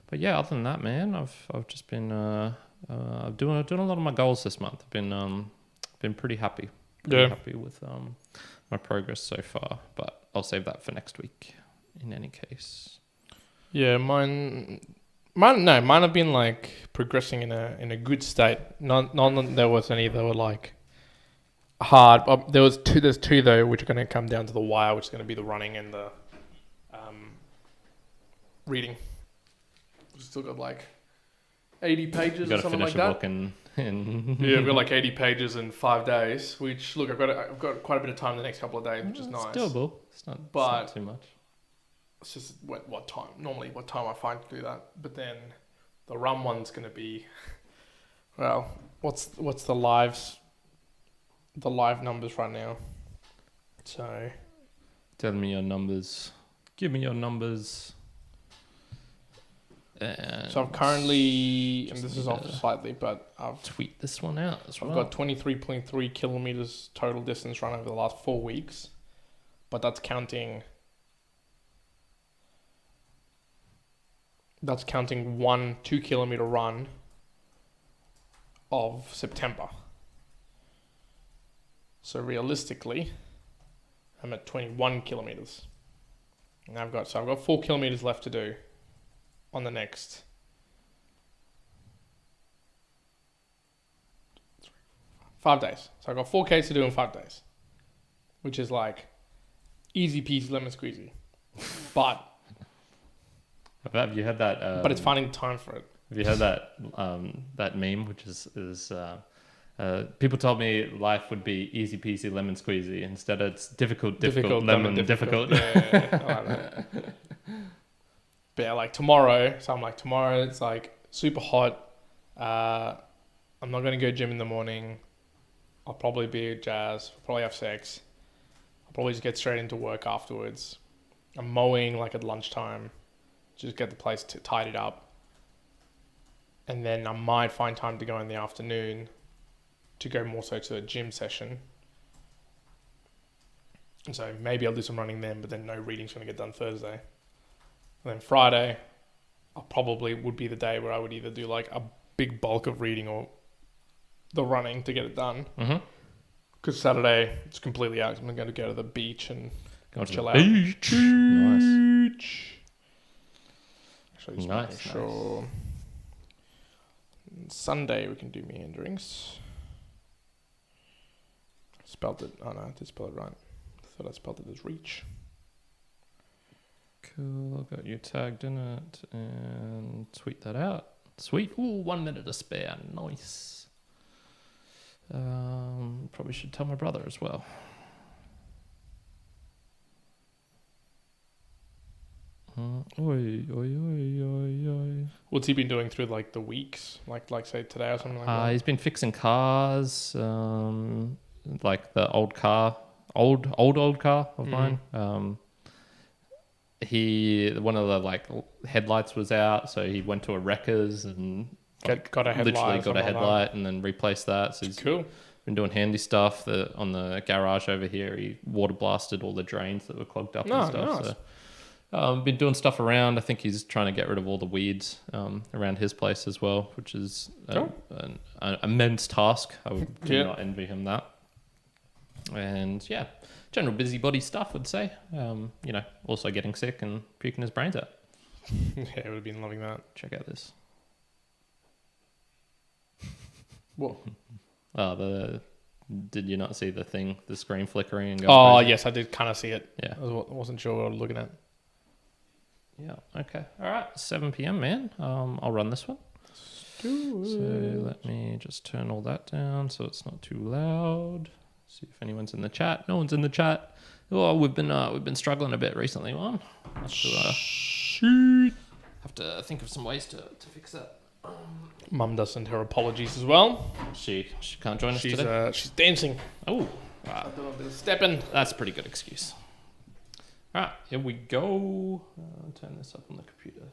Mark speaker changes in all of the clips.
Speaker 1: But yeah, other than that, man, I've just been doing a lot of my goals this month. I've been pretty happy. Happy with my progress so far. But I'll save that for next week. In any case.
Speaker 2: Yeah, mine have been like progressing in a good state. None that there was any that were like hard. There's two though, which are going to come down to the wire, which is going to be the running and the reading. We've still got like 80 pages or something like that.
Speaker 1: You got to finish a book in
Speaker 2: Yeah, I've got like 80 pages in 5 days. Which look, I've got quite a bit of time the next couple of days, which is nice.
Speaker 1: It's doable. It's not too much.
Speaker 2: It's just what time I find to do that. But then the run one's going to be, well, what's the live numbers right now? So
Speaker 1: tell me your numbers. Give me your numbers.
Speaker 2: So I'm currently, and this is off slightly, but I've
Speaker 1: tweet this one out as well.
Speaker 2: I've got 23.3 kilometers total distance run over the last 4 weeks, but that's counting 1 2 kilometer run of September. So realistically, I'm at 21 kilometers. And I've got 4 kilometers left to do on the next 5 days. So I've got 4Ks to do in 5 days, which is like easy peasy lemon squeezy. But
Speaker 1: have you had that?
Speaker 2: But it's finding time for it.
Speaker 1: Have you heard that meme, which is people told me life would be easy peasy lemon squeezy. Instead, it's difficult lemon difficult.
Speaker 2: Yeah, I like that. But yeah, like tomorrow. So I'm like, tomorrow it's like super hot. I'm not going to go gym in the morning. I'll probably be at jazz. I'll probably have sex. I'll probably just get straight into work afterwards. I'm mowing like at lunchtime. Just get the place tidied up. And then I might find time to go in the afternoon to go more so to a gym session. And so maybe I'll do some running then, but then no reading's going to get done Thursday. And then Friday, would be the day where I would either do like a big bulk of reading or the running to get it done. Because Saturday, it's completely out. I'm going to go to the beach and chill out.
Speaker 1: Beach. Nice.
Speaker 2: Actually, nice. Sure. Sunday, we can do meanderings. Spelled it. Oh no, I did spell it right. I thought I spelled it as reach.
Speaker 1: Cool, got you tagged in it and tweet that out. Sweet. Ooh, 1 minute to spare. Nice. Probably should tell my brother as well.
Speaker 2: What's he been doing through like the weeks? Like say today or something like that?
Speaker 1: He's been fixing cars, like the old car of mine. One of the like headlights was out, so he went to a wrecker's and
Speaker 2: got a headlight
Speaker 1: and then replaced that. So
Speaker 2: he's cool.
Speaker 1: Been doing handy stuff. On the garage over here, he water blasted all the drains that were clogged up and stuff.
Speaker 2: Nice.
Speaker 1: So been doing stuff around. I think he's trying to get rid of all the weeds around his place as well, which is an immense task. I do not envy him that. And yeah, general busybody stuff, I'd say. Also getting sick and puking his brains out.
Speaker 2: Yeah, I would have been loving that.
Speaker 1: Check out this.
Speaker 2: What?
Speaker 1: Did you not see the screen flickering and
Speaker 2: going
Speaker 1: crazy?
Speaker 2: Yes, I did kind of see it.
Speaker 1: Yeah.
Speaker 2: I wasn't sure what I was looking at.
Speaker 1: Yeah, okay. All right, 7 p.m, man. I'll run this one. So let me just turn all that down so it's not too loud. See if anyone's in the chat. No one's in the chat. Oh, we've been struggling a bit recently, man. Have to think of some ways to fix that.
Speaker 2: Mum does send her apologies as well.
Speaker 1: She can't join us today.
Speaker 2: She's dancing.
Speaker 1: Oh,
Speaker 2: wow. Stepping.
Speaker 1: That's a pretty good excuse. All right, here we go. I'll turn this up on the computer.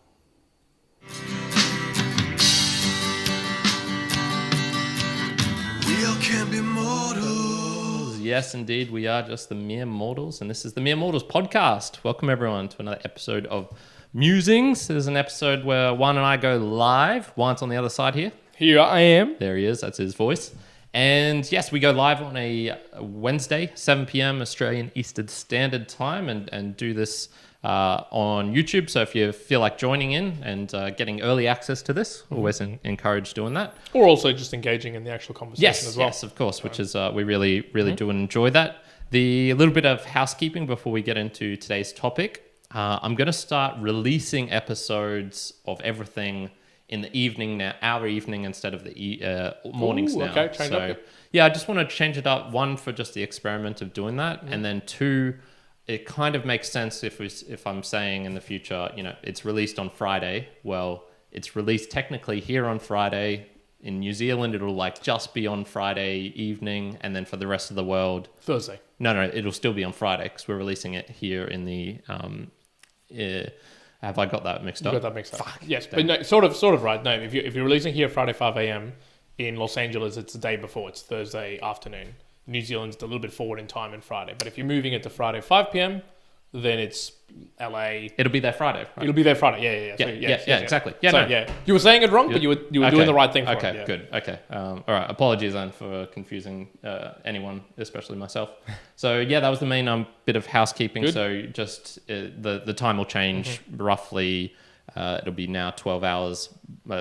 Speaker 1: We all can be mortals. Yes, indeed. We are just the mere mortals, and this is the Mere Mortals podcast. Welcome, everyone, to another episode of Musings. This is an episode where Juan and I go live. Juan's on the other side here.
Speaker 2: Here I am.
Speaker 1: There he is. That's his voice. And yes, we go live on a Wednesday, 7 p.m. Australian Eastern Standard Time, and do this on YouTube. So if you feel like joining in and getting early access to this, always encourage doing that.
Speaker 2: Or also just engaging in the actual conversation as well.
Speaker 1: Yes, of course, which is we really do enjoy that. The little bit of housekeeping before we get into today's topic. I'm going to start releasing episodes of everything in the evening now, our evening instead of the mornings now.
Speaker 2: Okay, change up.
Speaker 1: Yeah, I just want to change it up. One, for just the experiment of doing that, and then two, it kind of makes sense if I'm saying in the future, it's released on Friday. Well, it's released technically here on Friday. In New Zealand, it'll just be on Friday evening, and then for the rest of the world,
Speaker 2: Thursday.
Speaker 1: No, it'll still be on Friday because we're releasing it here in the. Have I got that mixed up?
Speaker 2: You got that mixed up.
Speaker 1: Fuck,
Speaker 2: yes,
Speaker 1: damn.
Speaker 2: but no, sort of right. No, if you're releasing here Friday 5 a.m. in Los Angeles, it's the day before. It's Thursday afternoon. New Zealand's a little bit forward in time in Friday. But if you're moving it to Friday 5 p.m., then it's LA.
Speaker 1: It'll be there Friday. Right?
Speaker 2: It'll be there Friday. Yeah. So,
Speaker 1: Exactly. Yeah,
Speaker 2: so, you were saying it wrong, but you were doing the right thing for it.
Speaker 1: Okay, good. Okay. All right. Apologies then for confusing anyone, especially myself. So that was the main bit of housekeeping.
Speaker 2: Good.
Speaker 1: So just the time will change roughly. It'll be now 12 hours,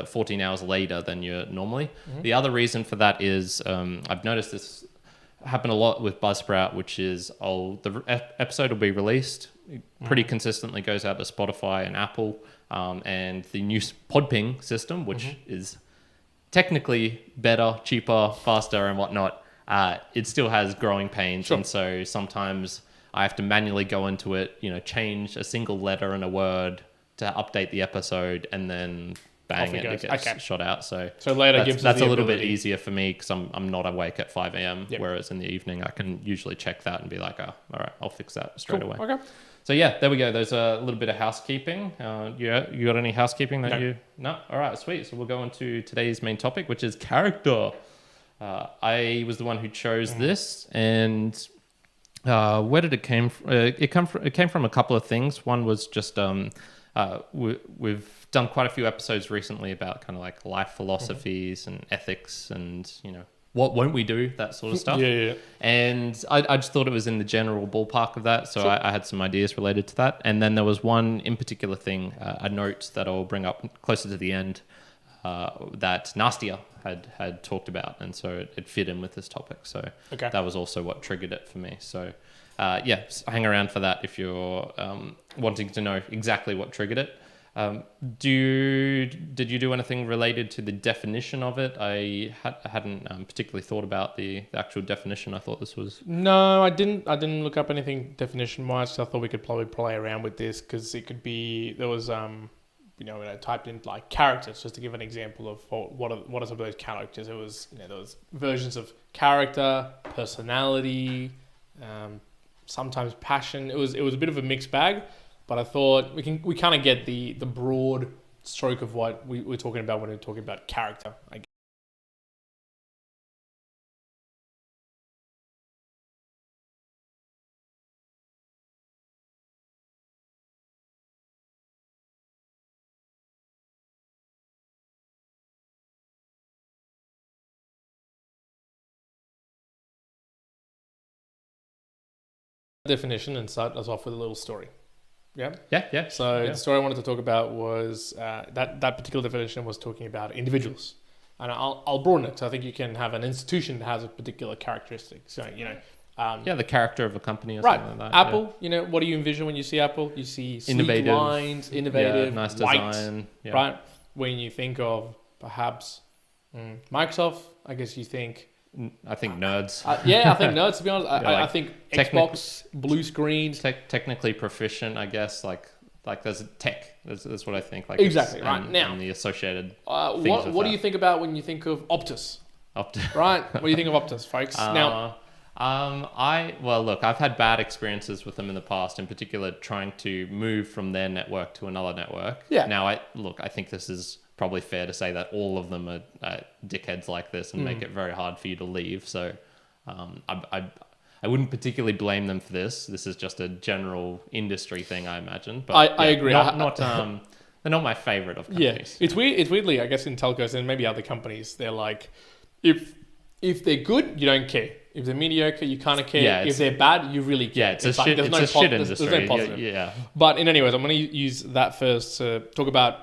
Speaker 1: 14 hours later than you're normally. The other reason for that is I've noticed this happen a lot with Buzzsprout, which is the episode will be released pretty consistently, goes out to Spotify and Apple, and the new Podping system, which is technically better, cheaper, faster, and whatnot. It still has growing pains, and so sometimes I have to manually go into it, change a single letter in a word to update the episode, and then bang, it gets shot out. So
Speaker 2: later
Speaker 1: that's a little bit easier for me because I'm not awake at 5 a.m. Whereas in the evening I can usually check that and be like, all right, I'll fix that straight away.
Speaker 2: Okay.
Speaker 1: So there we go. There's a little bit of housekeeping. You got any housekeeping that No? All right, sweet. So we'll go into today's main topic, which is character. I was the one who chose this, and where did it came from? It came from a couple of things. One was just we've done quite a few episodes recently about kind of like life philosophies and ethics and what won't we do, that sort of stuff. And I just thought it was in the general ballpark of that, so I had some ideas related to that. And then there was one in particular thing, a note that I'll bring up closer to the end, that Nastia had talked about, and so it fit in with this topic. So that was also what triggered it for me. So hang around for that if you're wanting to know exactly what triggered it. Did you do anything related to the definition of it? I hadn't particularly thought about the actual definition. I thought this was...
Speaker 2: No, I didn't look up anything definition-wise. I thought we could probably play around with this because it could be... There was, when I typed in like characters, just to give an example of what are some of those characters. It was, there was versions of character, personality, sometimes passion. It was a bit of a mixed bag. But I thought we kind of get the broad stroke of what we're talking about when we're talking about character, I guess. Definition and start us off with a little story. Yeah. So the story I wanted to talk about was that particular definition was talking about individuals, and I'll broaden it. So I think you can have an institution that has a particular characteristic. So
Speaker 1: the character of a company or something like that.
Speaker 2: Apple. What do you envision when you see Apple? You see sleek
Speaker 1: innovative
Speaker 2: lines, innovative,
Speaker 1: nice
Speaker 2: white,
Speaker 1: design.
Speaker 2: right? When you think of perhaps Microsoft, I guess you think.
Speaker 1: I think nerds.
Speaker 2: I think nerds, to be honest. I think Xbox, blue screens.
Speaker 1: Technically proficient, I guess. Like there's tech. That's what I think. Like
Speaker 2: exactly, right. Now,
Speaker 1: and the associated things
Speaker 2: what do you think about when you think of Optus? Right? What do you think of Optus, folks?
Speaker 1: Look, I've had bad experiences with them in the past, in particular trying to move from their network to another network.
Speaker 2: Yeah.
Speaker 1: Now, I think this is probably fair to say that all of them are dickheads like this and make it very hard for you to leave. So I I wouldn't particularly blame them for this. This is just a general industry thing, I imagine. But
Speaker 2: I agree.
Speaker 1: They're not my favorite of companies.
Speaker 2: Yeah, it's weird. It's weirdly, I guess, in telcos and maybe other companies, they're like, if they're good, you don't care. If they're mediocre, you kind of care.
Speaker 1: Yeah,
Speaker 2: if they're bad, you really care.
Speaker 1: Yeah, it's a shit industry.
Speaker 2: There's no positive.
Speaker 1: Yeah.
Speaker 2: But anyways, I'm going to use that first to talk about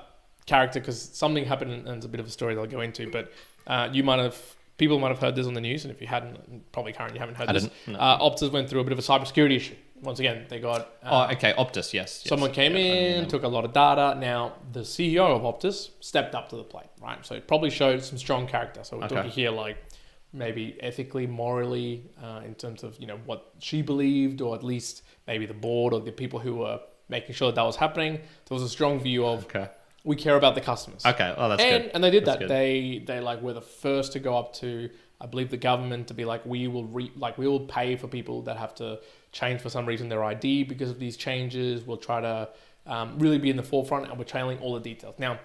Speaker 2: character because something happened and it's a bit of a story that I'll go into. But people might have heard this on the news, and if you hadn't, probably currently haven't heard this.
Speaker 1: No.
Speaker 2: Optus went through a bit of a cybersecurity issue. Once again, they got...
Speaker 1: Optus, yes.
Speaker 2: Someone came in, took a lot of data. Now, the CEO of Optus stepped up to the plate, right? So it probably showed some strong character. So we're talking here like maybe ethically, morally, in terms of, what she believed, or at least maybe the board or the people who were making sure that was happening. There was a strong view of... We care about the customers.
Speaker 1: Okay, that's good.
Speaker 2: And they did that. Good. They were the first to go up to, I believe, the government to be like, we will pay for people that have to change for some reason their ID because of these changes. We'll try to really be in the forefront, and we're trailing all the details. Now,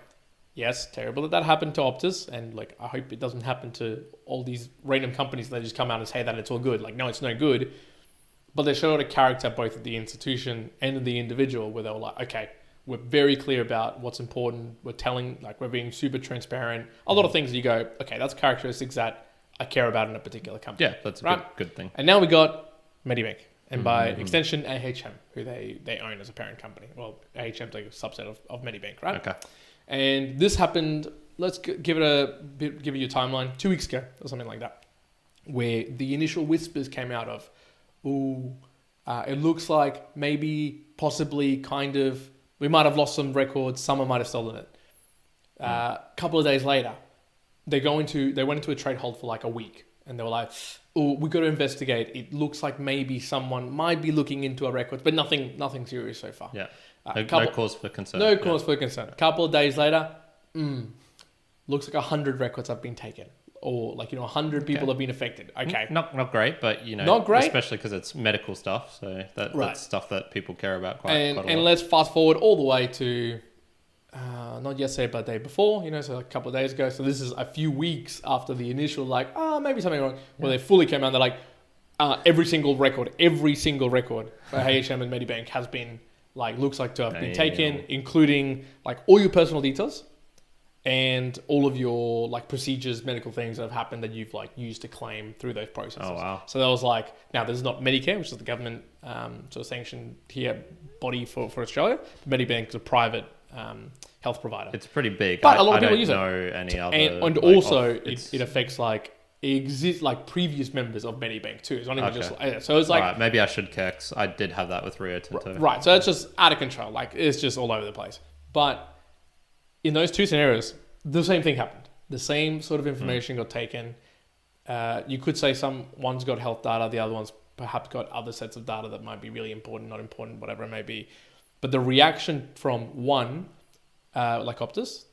Speaker 2: yes, terrible that happened to Optus, and I hope it doesn't happen to all these random companies that just come out and say that it's all good. No, it's no good. But they showed a character both of the institution and of the individual where they were like, okay, we're very clear about what's important. We're telling, we're being super transparent. A lot of things you go, okay, that's characteristics that I care about in a particular company.
Speaker 1: Yeah, that's a good thing.
Speaker 2: And now we got Medibank, and by extension, AHM, who they own as a parent company. Well, AHM's like a subset of Medibank, right?
Speaker 1: Okay.
Speaker 2: And this happened, let's give you a timeline, 2 weeks ago or something like that, where the initial whispers came out of, it looks like maybe, possibly, kind of, we might have lost some records. Someone might have stolen it. A couple of days later, they went into a trade hold for a week, and they were like, we've got to investigate. It looks like maybe someone might be looking into our records, but nothing serious so far.
Speaker 1: Yeah. No cause for concern.
Speaker 2: No cause for concern. A couple of days later, looks like 100 records have been taken. Or 100 people have been affected. Okay.
Speaker 1: Not great, but
Speaker 2: not great,
Speaker 1: especially because it's medical stuff. So that's stuff that people care about quite a lot.
Speaker 2: And let's fast forward all the way to not yesterday, but the day before, so a couple of days ago. So this is a few weeks after the initial maybe something wrong, where they fully came out. They're like, every single record for HM and Medibank has been looks like to have been taken, including all your personal details. And all of your procedures, medical things that have happened that you've used to claim through those processes. Oh, wow. So that was now this is not Medicare, which is the government sort of sanctioned here body for Australia. Medibank is a private health provider.
Speaker 1: It's pretty big.
Speaker 2: But a lot of people use it.
Speaker 1: I don't know any other.
Speaker 2: And also it affects previous members of Medibank too. It's not even just so it's
Speaker 1: right, maybe I should care 'cause I did have that with Rio Tinto.
Speaker 2: Right. So it's just out of control. It's just all over the place. But in those two scenarios, the same thing happened. The same sort of information got taken. You could say one's got health data, the other one's perhaps got other sets of data that might be really important, not important, whatever it may be. But the reaction from one, like Optus,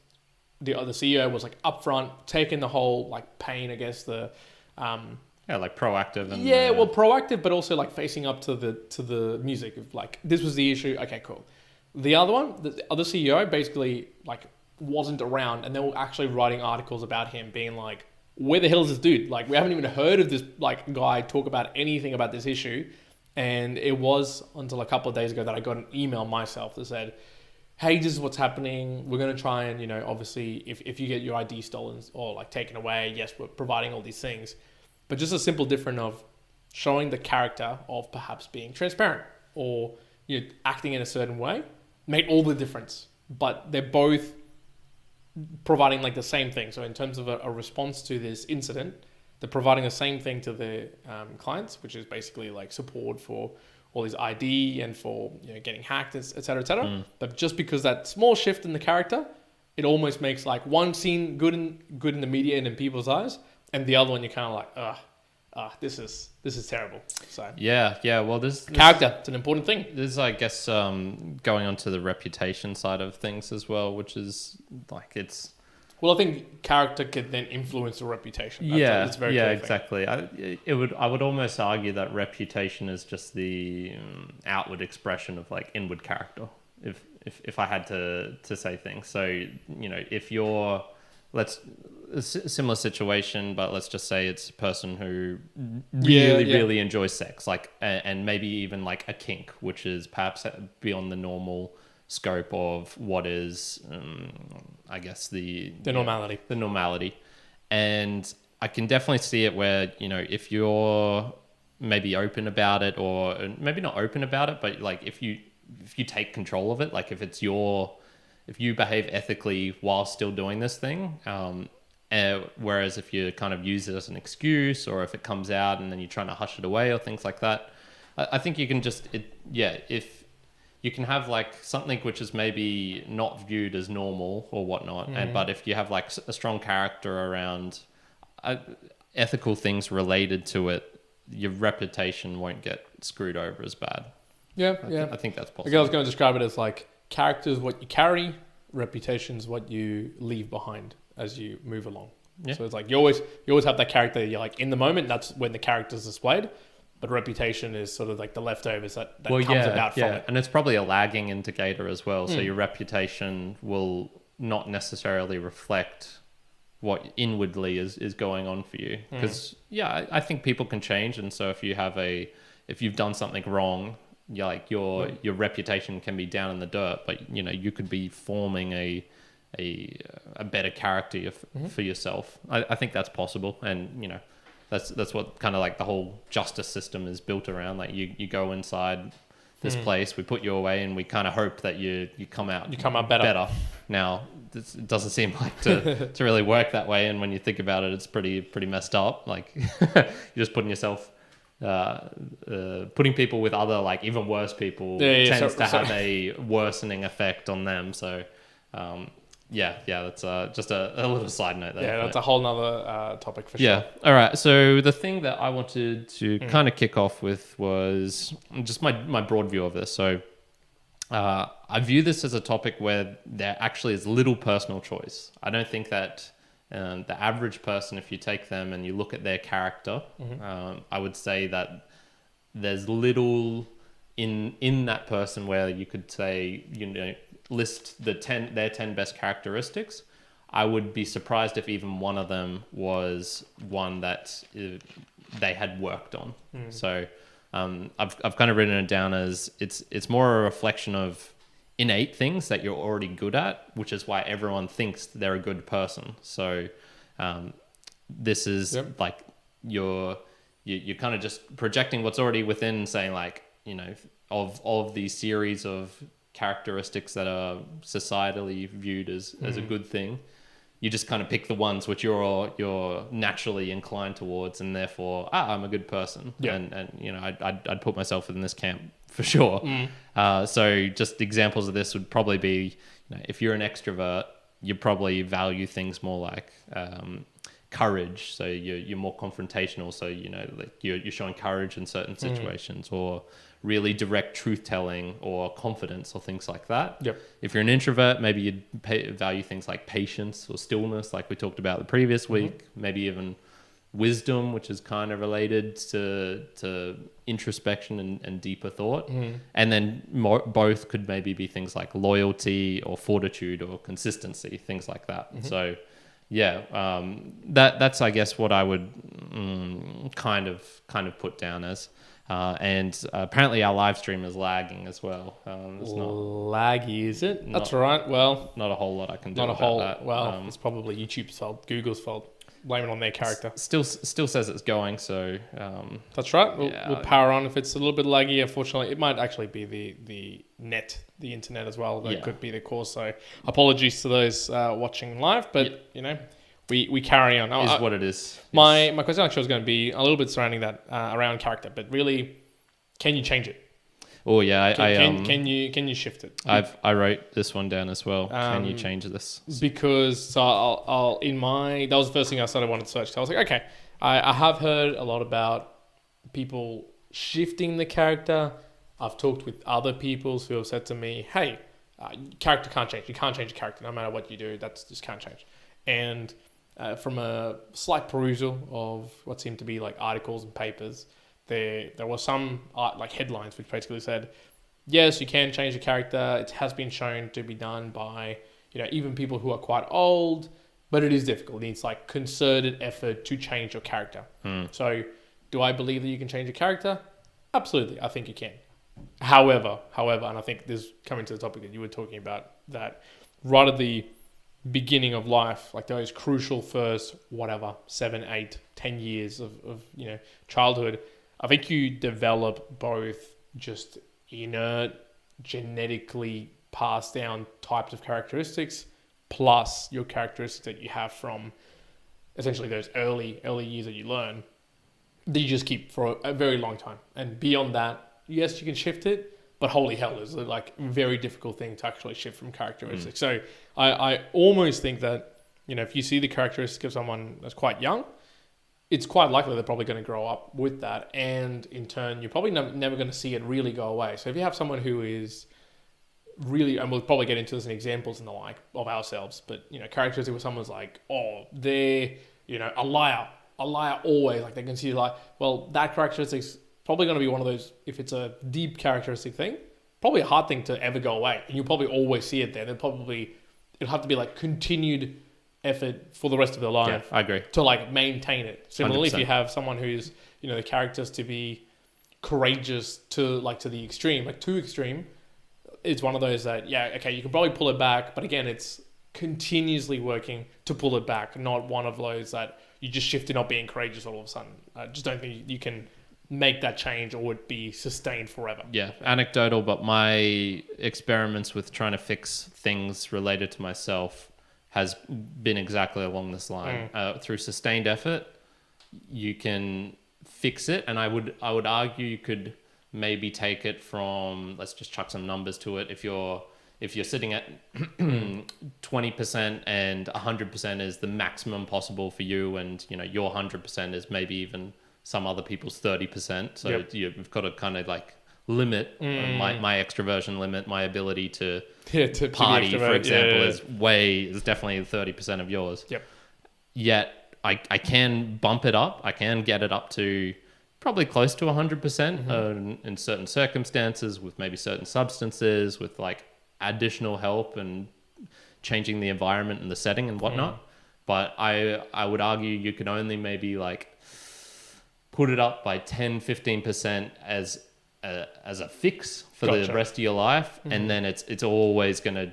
Speaker 2: the CEO was upfront, taking the whole pain against the...
Speaker 1: proactive. And,
Speaker 2: proactive, but also facing up to the music of this was the issue. Okay, cool. The other one, the other CEO basically wasn't around, and they were actually writing articles about him being where the hell is this dude? We haven't even heard of this guy talk about anything about this issue. And it was until a couple of days ago that I got an email myself that said, hey, this is what's happening. We're going to try and, obviously if you get your ID stolen or taken away, yes, we're providing all these things. But just a simple difference of showing the character of perhaps being transparent or acting in a certain way made all the difference. But they're both providing the same thing. So in terms of a response to this incident, they're providing the same thing to their clients, which is basically support for all these ID and for getting hacked, et cetera, et cetera. But just because that small shift in the character, it almost makes one scene good in the media and in people's eyes, and the other one you're kind of this is terrible. So
Speaker 1: yeah. Well, this
Speaker 2: character, it's an important thing.
Speaker 1: This is, I guess, going on to the reputation side of things as well, which is it's.
Speaker 2: Well, I think character could then influence the reputation.
Speaker 1: That's very exactly. I would almost argue that reputation is just the outward expression of inward character. If I had to say things, so if you're let's similar situation, but let's just say it's a person who really enjoys sex, like, and maybe even like a kink, which is perhaps beyond the normal scope of what is, I guess, the normality. And I can definitely see it where, if you're maybe open about it, or maybe not open about it, but like if you take control of it, like if you behave ethically while still doing this thing, whereas if you kind of use it as an excuse, or if it comes out and then you're trying to hush it away or things like that, I think you can if you can have like something which is maybe not viewed as normal or whatnot, but if you have like a strong character around ethical things related to it, your reputation won't get screwed over as bad. I think that's possible.
Speaker 2: I was going to describe it as like character is what you carry, reputation is what you leave behind as you move along. So it's like you always have that character you're like in the moment, that's when the character's displayed, but reputation is sort of like the leftovers that comes about from it.
Speaker 1: And it's probably a lagging indicator as well. So your reputation will not necessarily reflect what inwardly is going on for you, because I think people can change, and so if you've done something wrong, your reputation can be down in the dirt, but you could be forming a better character for yourself. I think that's possible, and that's what kind of like the whole justice system is built around. Like you go inside this place, we put you away, and we kind of hope that you come out better. Now it doesn't seem like to really work that way, and when you think about it, it's pretty messed up. Like you're just putting yourself. Putting people with other like even worse people tends to have a worsening effect on them. So that's just a little side note there.
Speaker 2: That's a whole nother topic for sure.
Speaker 1: All right, so the thing that I wanted to kind of kick off with was just my broad view of this. So I view this as a topic where there actually is little personal choice. I don't think that the average person, if you take them and you look at their character, I would say that there's little in that person where you could say, list their 10 best characteristics. I would be surprised if even one of them was one that they had worked on. So I've kind of written it down as it's more a reflection of innate things that you're already good at, which is why everyone thinks they're a good person. So this is like you're kind of just projecting what's already within, and saying like, of these series of characteristics that are societally viewed as a good thing, you just kind of pick the ones which you're naturally inclined towards, and therefore I'm a good person. And I'd put myself in this camp for sure. So just examples of this would probably be, if you're an extrovert, you probably value things more like courage. So you're more confrontational. So like you're showing courage in certain situations, or really direct truth telling, or confidence, or things like that. If you're an introvert, maybe you'd value things like patience or stillness, like we talked about the previous week. Maybe even wisdom, which is kind of related to introspection and deeper thought. And then both could maybe be things like loyalty or fortitude or consistency, things like that. So that's I guess what I would kind of put down as. And apparently our live stream is lagging as well. It's not
Speaker 2: laggy, is it? That's right. Well,
Speaker 1: not a whole lot I can do about that.
Speaker 2: Well, it's probably YouTube's fault, Google's fault. Blame it on their character.
Speaker 1: Still says it's going, so
Speaker 2: that's right. We'll power on. If it's a little bit laggy, unfortunately, it might actually be the internet as well. That could be the cause. So apologies to those watching live, but we carry on.
Speaker 1: Is what it is.
Speaker 2: My question actually was going to be a little bit surrounding that around character, but really, can you change it?
Speaker 1: Oh yeah,
Speaker 2: can you shift it?
Speaker 1: I wrote this one down as well. Can you change this?
Speaker 2: Because I'll that was the first thing I started wanting to search. So I was like, okay, I have heard a lot about people shifting the character. I've talked with other people who have said to me, hey, character can't change. You can't change your character no matter what you do. That's just can't change. And from a slight perusal of what seemed to be like articles and papers, there was some like headlines which basically said, yes, you can change the character. It has been shown to be done by even people who are quite old, But it is difficult. It needs like concerted effort to change your character. So do I believe that you can change your character? Absolutely. I think you can. However, and I think this coming to the topic that you were talking about, that right at the beginning of life, like those crucial first, 7, 8, 10 years of childhood, I think you develop both just inert, genetically passed down types of characteristics, plus your characteristics that you have from essentially those early years that you learn, that you just keep for a very long time. And beyond that, yes, you can shift it, but holy hell, it's like a very difficult thing to actually shift from characteristics. So I almost think that, if you see the characteristic of someone that's quite young, it's quite likely they're probably going to grow up with that. And in turn, you're probably never going to see it really go away. So if you have someone who is really, and we'll probably get into this in examples and the like of ourselves, but, characteristic where someone's like, oh, they're, a liar always, like they can see like, well, that characteristic's probably going to be one of those, if it's a deep characteristic thing, probably a hard thing to ever go away. And you'll probably always see it there. It'll have to be like continued effort for the rest of their life.
Speaker 1: Yeah, I agree.
Speaker 2: To like maintain it. Similarly,
Speaker 1: 100%.
Speaker 2: If you have someone who's, the characters to be courageous to the extreme, like too extreme, it's one of those that, you can probably pull it back. But again, it's continuously working to pull it back. Not one of those that you just shift to not being courageous all of a sudden. I just don't think you can make that change or it be sustained forever.
Speaker 1: Yeah, anecdotal, but my experiments with trying to fix things related to myself has been exactly along this line. Through sustained effort, you can fix it, and I would argue you could maybe take it from, let's just chuck some numbers to it. If you're sitting at 20% and 100% is the maximum possible for you, and your 100% is maybe even some other people's 30%. So you've got to kind of like limit my extroversion limit, my ability to party, for example, is definitely 30% of yours.
Speaker 2: Yep.
Speaker 1: Yet I can bump it up. I can get it up to probably close to 100% in certain circumstances, with maybe certain substances, with like additional help and changing the environment and the setting and whatnot. But I would argue you can only maybe like put it up by 10-15% as a fix for the rest of your life, and then it's always going to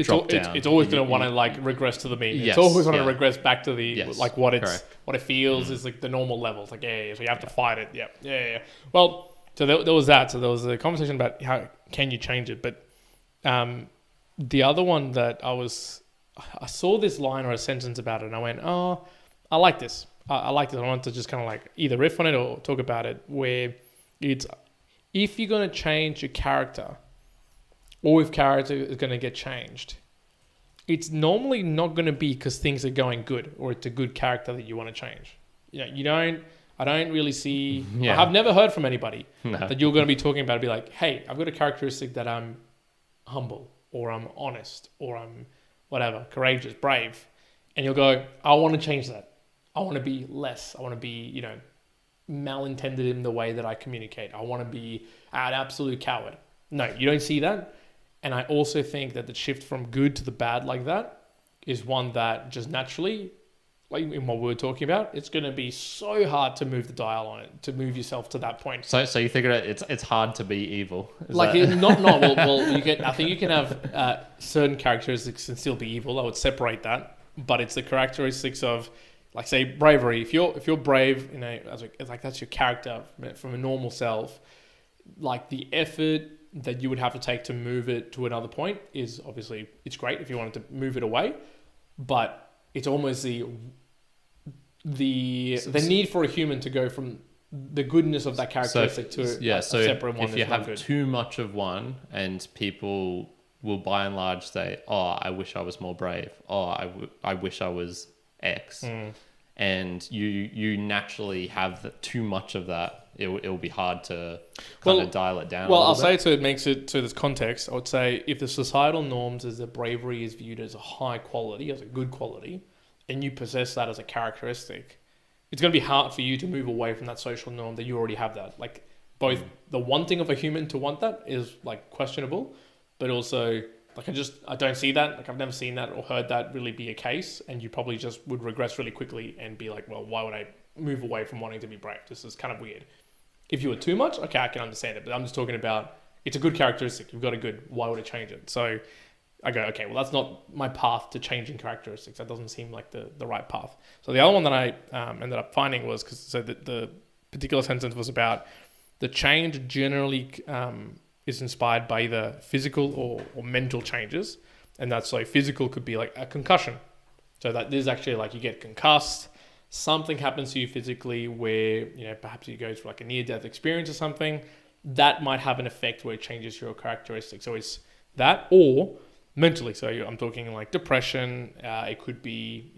Speaker 1: drop down.
Speaker 2: It's always going to want to like regress to the mean.
Speaker 1: Yes,
Speaker 2: it's always want to regress back to the like what it feels is like the normal levels. Like so you have to fight it. Yeah. Well, so there was that. So there was a conversation about how can you change it, but the other one that I saw this line or a sentence about it, and I went, oh, I like this. I like this. I want to just kind of like either riff on it or talk about it, where it's, if you're going to change your character, or if character is going to get changed, it's normally not going to be because things are going good or it's a good character that you want to change. I don't really see, I've never heard from anybody that you're going to be talking about, be like, hey, I've got a characteristic that I'm humble, or I'm honest, or I'm whatever, courageous, brave. And you'll go, I want to change that. I want to be less. I want to be, malintended in the way that I communicate. I want to be an absolute coward. No, you don't see that. And I also think that the shift from good to the bad like that is one that just naturally, like in what we were talking about, it's going to be so hard to move the dial on it, to move yourself to that point.
Speaker 1: So you figure it's hard to be evil.
Speaker 2: Well, I think you can have certain characteristics and still be evil. I would separate that, but it's the characteristics of, like, say, bravery. If you're brave, it's like that's your character from a normal self. Like, the effort that you would have to take to move it to another point is obviously, it's great if you wanted to move it away, but it's almost the need for a human to go from the goodness of that characteristic to a separate one.
Speaker 1: If you have too much of one, and people will by and large say, oh, I wish I was more brave. Oh, I wish I was X. And you naturally have too much of that, it'll be hard to kind of dial it down.
Speaker 2: Well, I'll say, so it makes it to this context, I would say if the societal norms is that bravery is viewed as a high quality, as a good quality, and you possess that as a characteristic, it's going to be hard for you to move away from that social norm that you already have that. Like, both the wanting of a human to want that is like questionable, but also Like I don't see that. Like I've never seen that or heard that really be a case. And you probably just would regress really quickly and be like, well, why would I move away from wanting to be brave? This is kind of weird. If you were too much, okay, I can understand it. But I'm just talking about, it's a good characteristic. You've got a good, why would I change it? So I go, okay, well, that's not my path to changing characteristics. That doesn't seem like the right path. So the other one that I ended up finding was, the particular sentence was about the change generally is inspired by either physical or mental changes. And that's so physical could be like a concussion. So that there's actually like you get concussed, something happens to you physically where, perhaps you go through like a near-death experience or something, that might have an effect where it changes your characteristics. So it's that or mentally. So I'm talking like depression. It could be,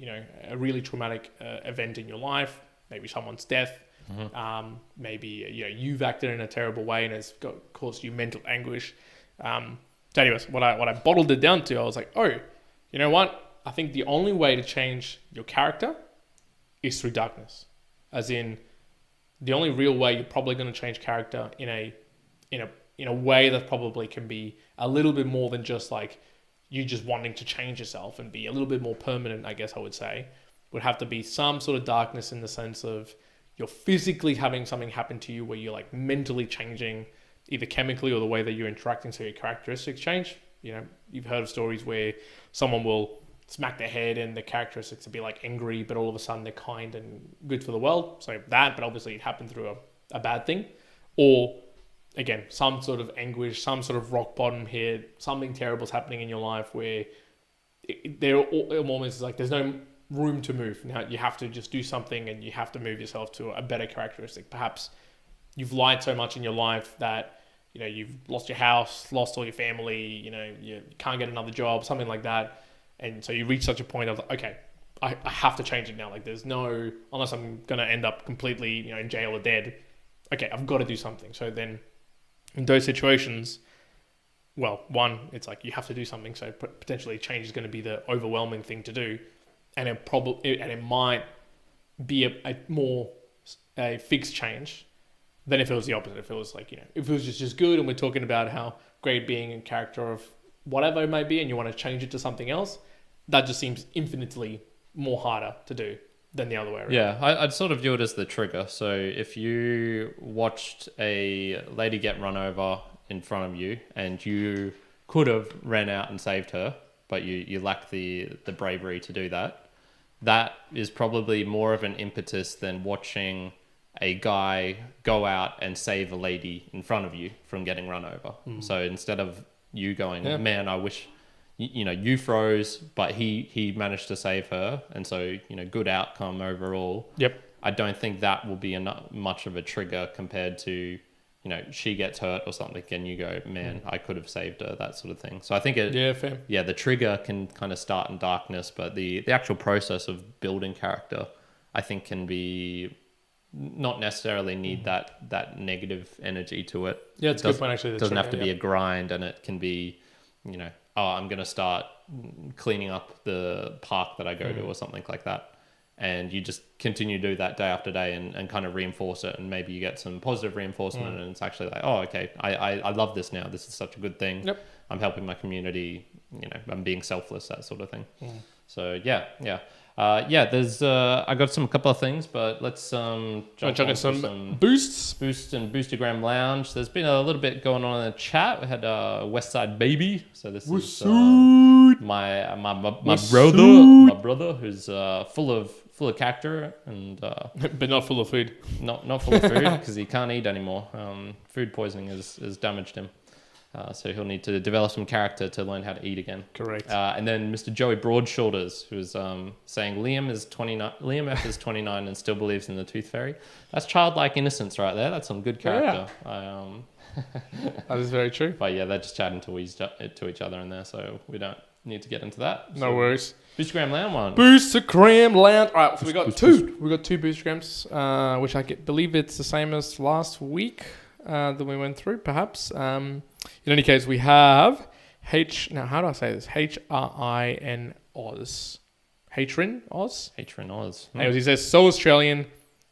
Speaker 2: a really traumatic event in your life, maybe someone's death. Mm-hmm. Maybe you've acted in a terrible way and it's caused you mental anguish. So anyways, what I bottled it down to, I was like, oh, you know what? I think the only way to change your character is through darkness. As in, the only real way you're probably going to change character in a way that probably can be a little bit more than just like you just wanting to change yourself and be a little bit more permanent, I guess I would say, would have to be some sort of darkness in the sense of you're physically having something happen to you where you're like mentally changing either chemically or the way that you're interacting, so your characteristics change. You've heard of stories where someone will smack their head and their characteristics will be like angry, but all of a sudden they're kind and good for the world. So that, but obviously it happened through a bad thing. Or again, some sort of anguish, some sort of rock bottom here, something terrible is happening in your life where they're almost like there's no room to move. Now you have to just do something and you have to move yourself to a better characteristic. Perhaps you've lied so much in your life that, you've lost your house, lost all your family, you can't get another job, something like that. And so you reach such a point of, okay, I have to change it now. Like there's no, unless I'm going to end up completely, in jail or dead. Okay, I've got to do something. So then in those situations, well, one, it's like you have to do something. So potentially change is going to be the overwhelming thing to do. And it might be a more fixed change than if it was the opposite. If it was like, if it was just good and we're talking about how great being a character of whatever it may be and you want to change it to something else, that just seems infinitely more harder to do than the other way around.
Speaker 1: Yeah, I'd sort of view it as the trigger. So if you watched a lady get run over in front of you and you could have ran out and saved her, but you lack the bravery to do that, that is probably more of an impetus than watching a guy go out and save a lady in front of you from getting run over. So instead of you going, man, I wish, you froze, but he managed to save her. And so, good outcome overall.
Speaker 2: Yep.
Speaker 1: I don't think that will be much of a trigger compared to, she gets hurt or something and you go, man, I could have saved her, that sort of thing. So I think
Speaker 2: fair.
Speaker 1: Yeah, the trigger can kind of start in darkness, but the actual process of building character, I think can be not necessarily need that negative energy to it.
Speaker 2: Yeah, it's a good point actually.
Speaker 1: It doesn't have to be a grind, and it can be, I'm going to start cleaning up the park that I go to or something like that. And you just continue to do that day after day and kind of reinforce it. And maybe you get some positive reinforcement and it's actually like, oh, okay, I love this now. This is such a good thing.
Speaker 2: Yep.
Speaker 1: I'm helping my community, I'm being selfless, that sort of thing. So yeah. There's I got a couple of things, but let's jump into some
Speaker 2: boosts
Speaker 1: and Boostagram Lounge. There's been a little bit going on in the chat. We had West Side Baby, so this is my brother who's full of character and
Speaker 2: but not full of food.
Speaker 1: Not full of food because he can't eat anymore. Food poisoning has damaged him. So he'll need to develop some character to learn how to eat again.
Speaker 2: Correct.
Speaker 1: And then Mr. Joey Broadshoulders, who's saying Liam F is 29 and still believes in the Tooth Fairy. That's childlike innocence right there. That's some good character.
Speaker 2: Yeah. That is very true.
Speaker 1: But yeah, they're just chatting to each other in there, so we don't need to get into that.
Speaker 2: No worries.
Speaker 1: Boostagram Lounge one.
Speaker 2: Boostagram Lounge. All right, so we got two. We got two Boostagrams, which I believe it's the same as last week that we went through, perhaps. In any case, we have now how do I say this? HRIN Oz. HRIN Oz?
Speaker 1: HRIN Oz.
Speaker 2: Anyways, he says, so Australian,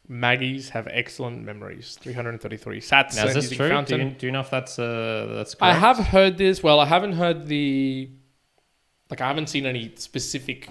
Speaker 2: Maggies have excellent memories. 333 sats.
Speaker 1: Now, is this true?
Speaker 2: Fountain.
Speaker 1: Do you know if that's correct?
Speaker 2: I have heard this. Well, I haven't heard I haven't seen any specific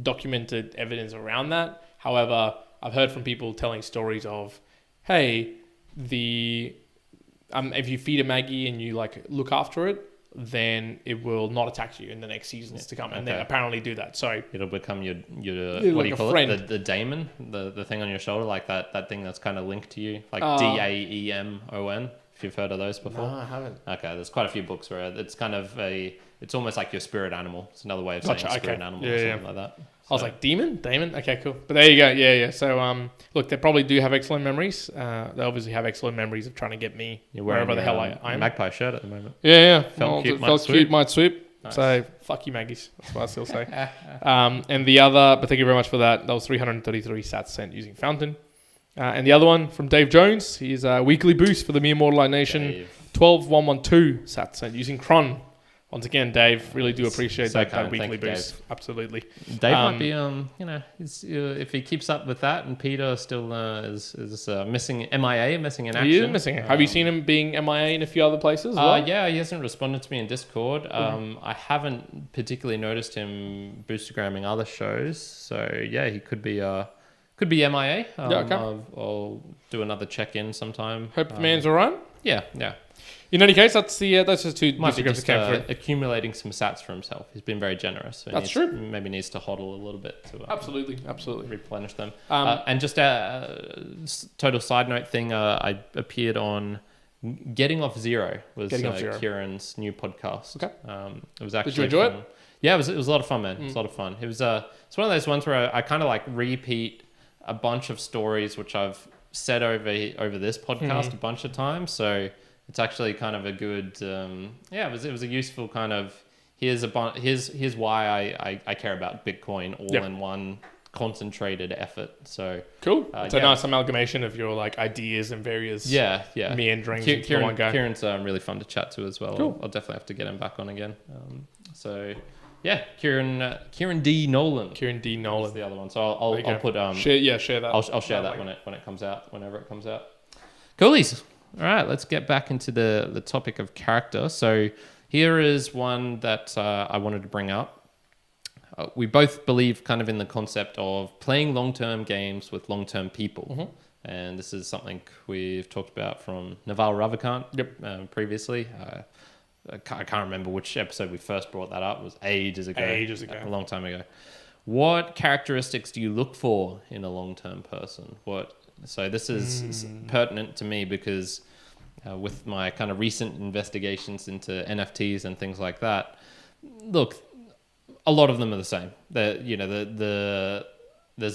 Speaker 2: documented evidence around that. However, I've heard from people telling stories of, hey, if you feed a Maggie and you like look after it, then it will not attack you in the next seasons to come, and they apparently do that. So
Speaker 1: it'll become your what
Speaker 2: like
Speaker 1: do you call it? The daemon, the thing on your shoulder, like that thing that's kind of linked to you, like Daemon. If you've heard of those before.
Speaker 2: No, I haven't.
Speaker 1: Okay, there's quite a few books where it's kind of it's almost like your spirit animal. It's another way of saying spirit animal or something like that.
Speaker 2: I was like, Daemon? Okay, cool. But there you go. Yeah. So, look, they probably do have excellent memories. They obviously have excellent memories of trying to get me wherever the hell I am.
Speaker 1: Magpie shirt at the moment.
Speaker 2: Yeah.
Speaker 1: Felt
Speaker 2: cute, might swoop. Nice. So, fuck you, Maggies. That's what I still say. And the other, but thank you very much for that. That was 333 sats sent using Fountain. And the other one from Dave Jones. He's a weekly boost for the Mere Mortal Nation. 12112 sats sent using Cron. Once again, Dave, really do appreciate that weekly boost. Dave. Absolutely.
Speaker 1: Dave might be, if he keeps up with that, and Peter still is missing MIA, missing in action.
Speaker 2: He is missing. Have you seen him being MIA in a few other places as well?
Speaker 1: Yeah, he hasn't responded to me in Discord. I haven't particularly noticed him boostagramming other shows. So, yeah, he could be MIA.
Speaker 2: Okay.
Speaker 1: I'll do another check-in sometime.
Speaker 2: Hope the man's all right.
Speaker 1: Yeah.
Speaker 2: In any case, that's just two
Speaker 1: might be
Speaker 2: just
Speaker 1: accumulating some sats for himself. He's been very generous. So
Speaker 2: that's true.
Speaker 1: Maybe needs to hodl a little bit to
Speaker 2: absolutely
Speaker 1: replenish them. And just a total side note thing, I appeared on Getting Off Zero was Kieran's new podcast.
Speaker 2: Okay.
Speaker 1: It was actually.
Speaker 2: Did you enjoy it?
Speaker 1: Yeah, it was a lot of fun, man. It was a lot of fun. It was it's one of those ones where I kind of like repeat a bunch of stories which I've said over this podcast a bunch of times. So it's actually kind of a good, it was a useful kind of, here's why I care about Bitcoin all in one concentrated effort. So
Speaker 2: cool. It's a nice amalgamation of your like ideas and various meanderings in one go.
Speaker 1: Kieran's really fun to chat to as well.
Speaker 2: Cool.
Speaker 1: I'll definitely have to get him back on again. Kieran D. Nolan.
Speaker 2: Kieran D. Nolan
Speaker 1: is the other one. So I'll put
Speaker 2: share that.
Speaker 1: I'll share that when it comes out, whenever it comes out. Coolies. All right, let's get back into the topic of character. So here is one that I wanted to bring up. We both believe kind of in the concept of playing long-term games with long-term people. And this is something we've talked about from Naval Ravikant previously. I can't remember which episode we first brought that up. It was ages ago. A long time ago. What characteristics do you look for in a long-term person? So this is pertinent to me because with my kind of recent investigations into NFTs and things like that, look, a lot of them are the same. There's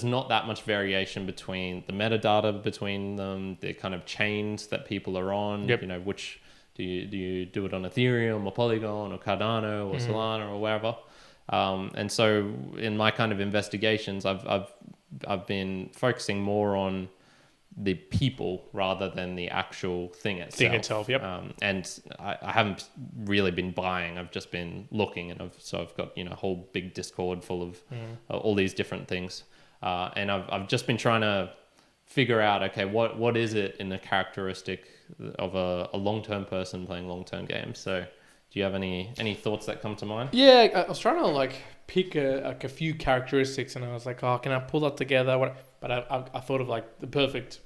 Speaker 1: not that much variation between the metadata between them, the kind of chains that people are on. Which do you do it on Ethereum or Polygon or Cardano or Solana or wherever. And so in my kind of investigations, I've been focusing more on the people rather than the actual thing itself. And I haven't really been buying. I've just been looking, and I've got a whole big Discord full of all these different things. And I've just been trying to figure out, okay, what is it in the characteristic of a long-term person playing long-term games? So do you have any thoughts that come to mind?
Speaker 2: Yeah, I was trying to pick a few characteristics, and I was like, can I pull that together? But I thought of the perfect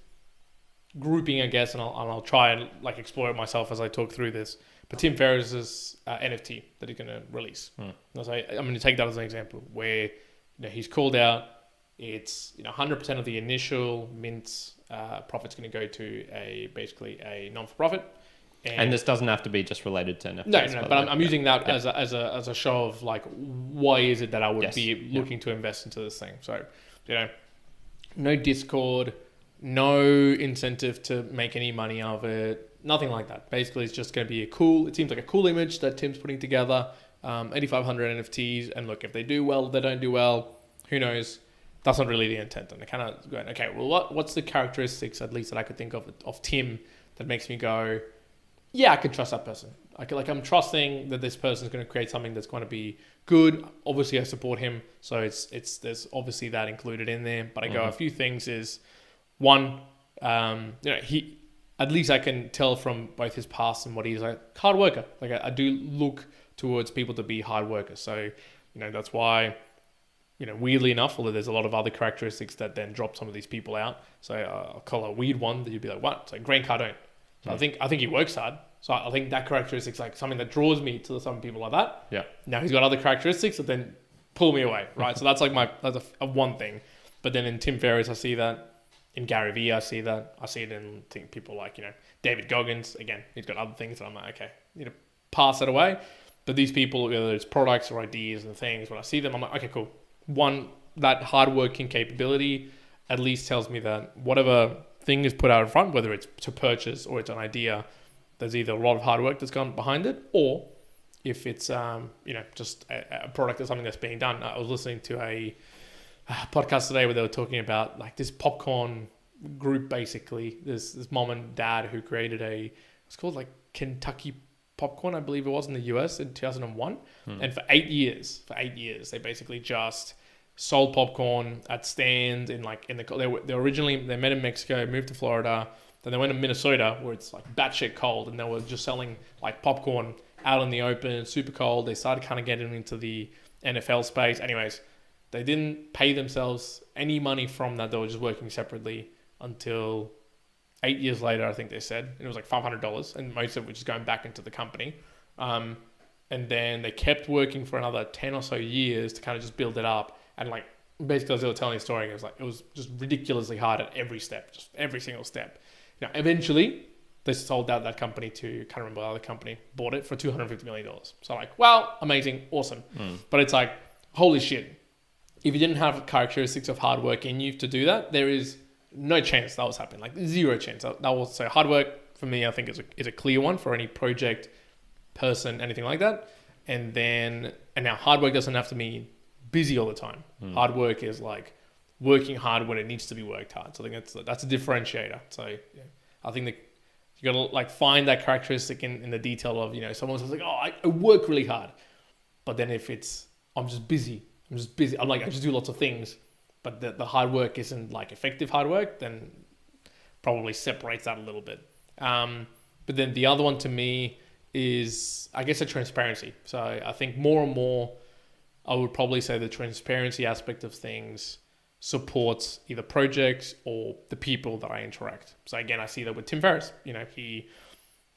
Speaker 2: grouping, I guess, and I'll try and explore it myself as I talk through this. But Tim Ferriss's NFT that he's going to release. I'm going to take that as an example where he's called out. It's 100% of the initial mint profit's going to go to basically a non-for-profit.
Speaker 1: And this doesn't have to be just related to NFTs.
Speaker 2: No, but I'm using that as a show of why is it that I would be looking to invest into this thing. So, no Discord, no incentive to make any money out of it, nothing like that. Basically, it's just going to be it seems like a cool image that Tim's putting together, 8,500 NFTs. And look, if they do well, if they don't do well, who knows? That's not really the intent. And they're kind of going, okay, well, what's the characteristics, at least, that I could think of Tim that makes me go, yeah, I can trust that person. I'm trusting that this person is going to create something that's going to be good. Obviously, I support him, so there's obviously that included in there. But I go, a few things is, one, he, at least I can tell from both his past and what he's like, hard worker. Like I do look towards people to be hard workers. So, that's why, weirdly enough, although there's a lot of other characteristics that then drop some of these people out. So I'll call a weird one that you'd be like, what? So Grant Cardone. So I think he works hard. So I think that characteristic's like something that draws me to some people like that.
Speaker 1: Yeah.
Speaker 2: Now he's got other characteristics that then pull me away, right? So that's like that's a one thing. But then in Tim Ferriss, I see that. In Gary Vee, I see that. I see it in people like, David Goggins. Again, he's got other things that I'm like, okay, pass it away. But these people, whether it's products or ideas and things, when I see them, I'm like, okay, cool. One, that hardworking capability at least tells me that whatever thing is put out in front, whether it's to purchase or it's an idea, there's either a lot of hard work that's gone behind it, or if it's, just a product or something that's being done. I was listening to a podcast today where they were talking about like this popcorn group, basically this mom and dad who created it's called like Kentucky Popcorn, I believe it was, in the US in 2001. And for 8 years they basically just sold popcorn at stands they met in Mexico, moved to Florida, then they went to Minnesota where it's like batshit cold, and they were just selling like popcorn out in the open, super cold. They started kind of getting into the NFL space. Anyways, they didn't pay themselves any money from that. They were just working separately until 8 years later, I think they said. And it was like $500, and most of it was just going back into the company. And then they kept working for another 10 or so years to kind of just build it up. And like, basically, as they were telling the story, it was just ridiculously hard at every step, just every single step. Eventually, they sold out that company to, can't remember the other company, bought it for $250 million. So like, wow, amazing, awesome. But it's like, holy shit. If you didn't have characteristics of hard work in you to do that, there is no chance that was happening. Like zero chance. That was, so hard work for me, I think is a clear one for any project, person, anything like that. And now hard work doesn't have to mean busy all the time. Hard work is like working hard when it needs to be worked hard. So I think that's a differentiator. So yeah, I think that you got to like find that characteristic in the detail of, someone says like, oh, I work really hard. But then if it's, I'm just busy. I'm like, I just do lots of things, but the hard work isn't like effective hard work, then probably separates that a little bit. But then the other one to me is, I guess, a transparency. So I think more and more, I would probably say the transparency aspect of things supports either projects or the people that I interact. So again, I see that with Tim Ferriss. He,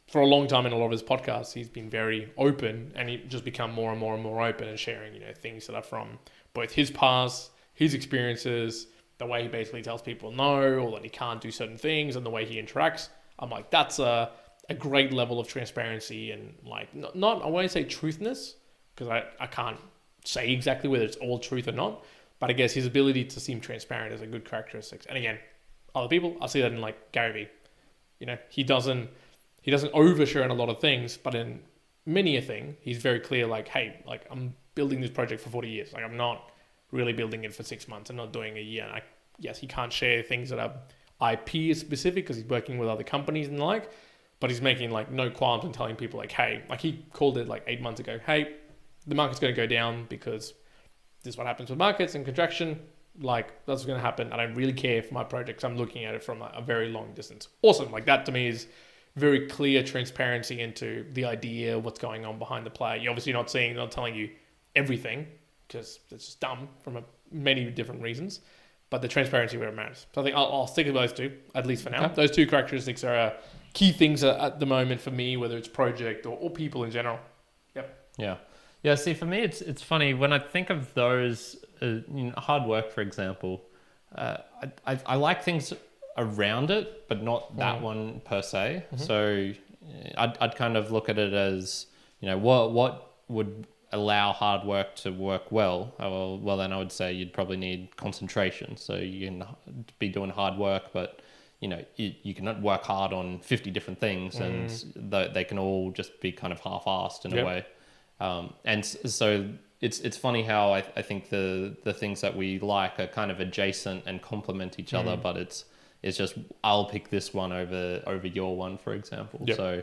Speaker 2: for a long time in a lot of his podcasts, he's been very open, and he just become more and more and more open and sharing, things that are from both his past, his experiences, the way he basically tells people no, or that he can't do certain things, and the way he interacts. I'm like, that's a great level of transparency, and like, not I won't say truthness, because I can't say exactly whether it's all truth or not, but I guess his ability to seem transparent is a good characteristic. And again, other people, I see that in like Gary Vee. He doesn't overshare in a lot of things, but in many a thing, he's very clear, like, hey, like, I'm building this project for 40 years. Like, I'm not really building it for 6 months. I'm not doing a year. And yes, he can't share things that are IP specific because he's working with other companies and the like, but he's making like no qualms in telling people like, hey, like he called it like 8 months ago, hey, the market's going to go down because this is what happens with markets and contraction. Like, that's going to happen. I don't really care for my projects. I'm looking at it from a very long distance. Awesome. Like, that to me is very clear transparency into the idea, what's going on behind the play. You're obviously not telling you everything, because it's just dumb from many different reasons, but the transparency where it matters. So I think I'll stick with those two, at least for now. Okay. Those two characteristics are key things at the moment for me, whether it's project or people in general. Yep.
Speaker 1: Yeah. Yeah, see, for me, it's funny. When I think of those, hard work, for example, I like things around it, but not that one per se. Mm-hmm. So I'd kind of look at it as, what would allow hard work to work well? Well, then I would say you'd probably need concentration. So you can be doing hard work, but you can work hard on 50 different things, and they can all just be kind of half-assed in a way. And so it's funny how I think the things that we like are kind of adjacent and complement each other, but it's just, I'll pick this one over your one, for example. Yep. So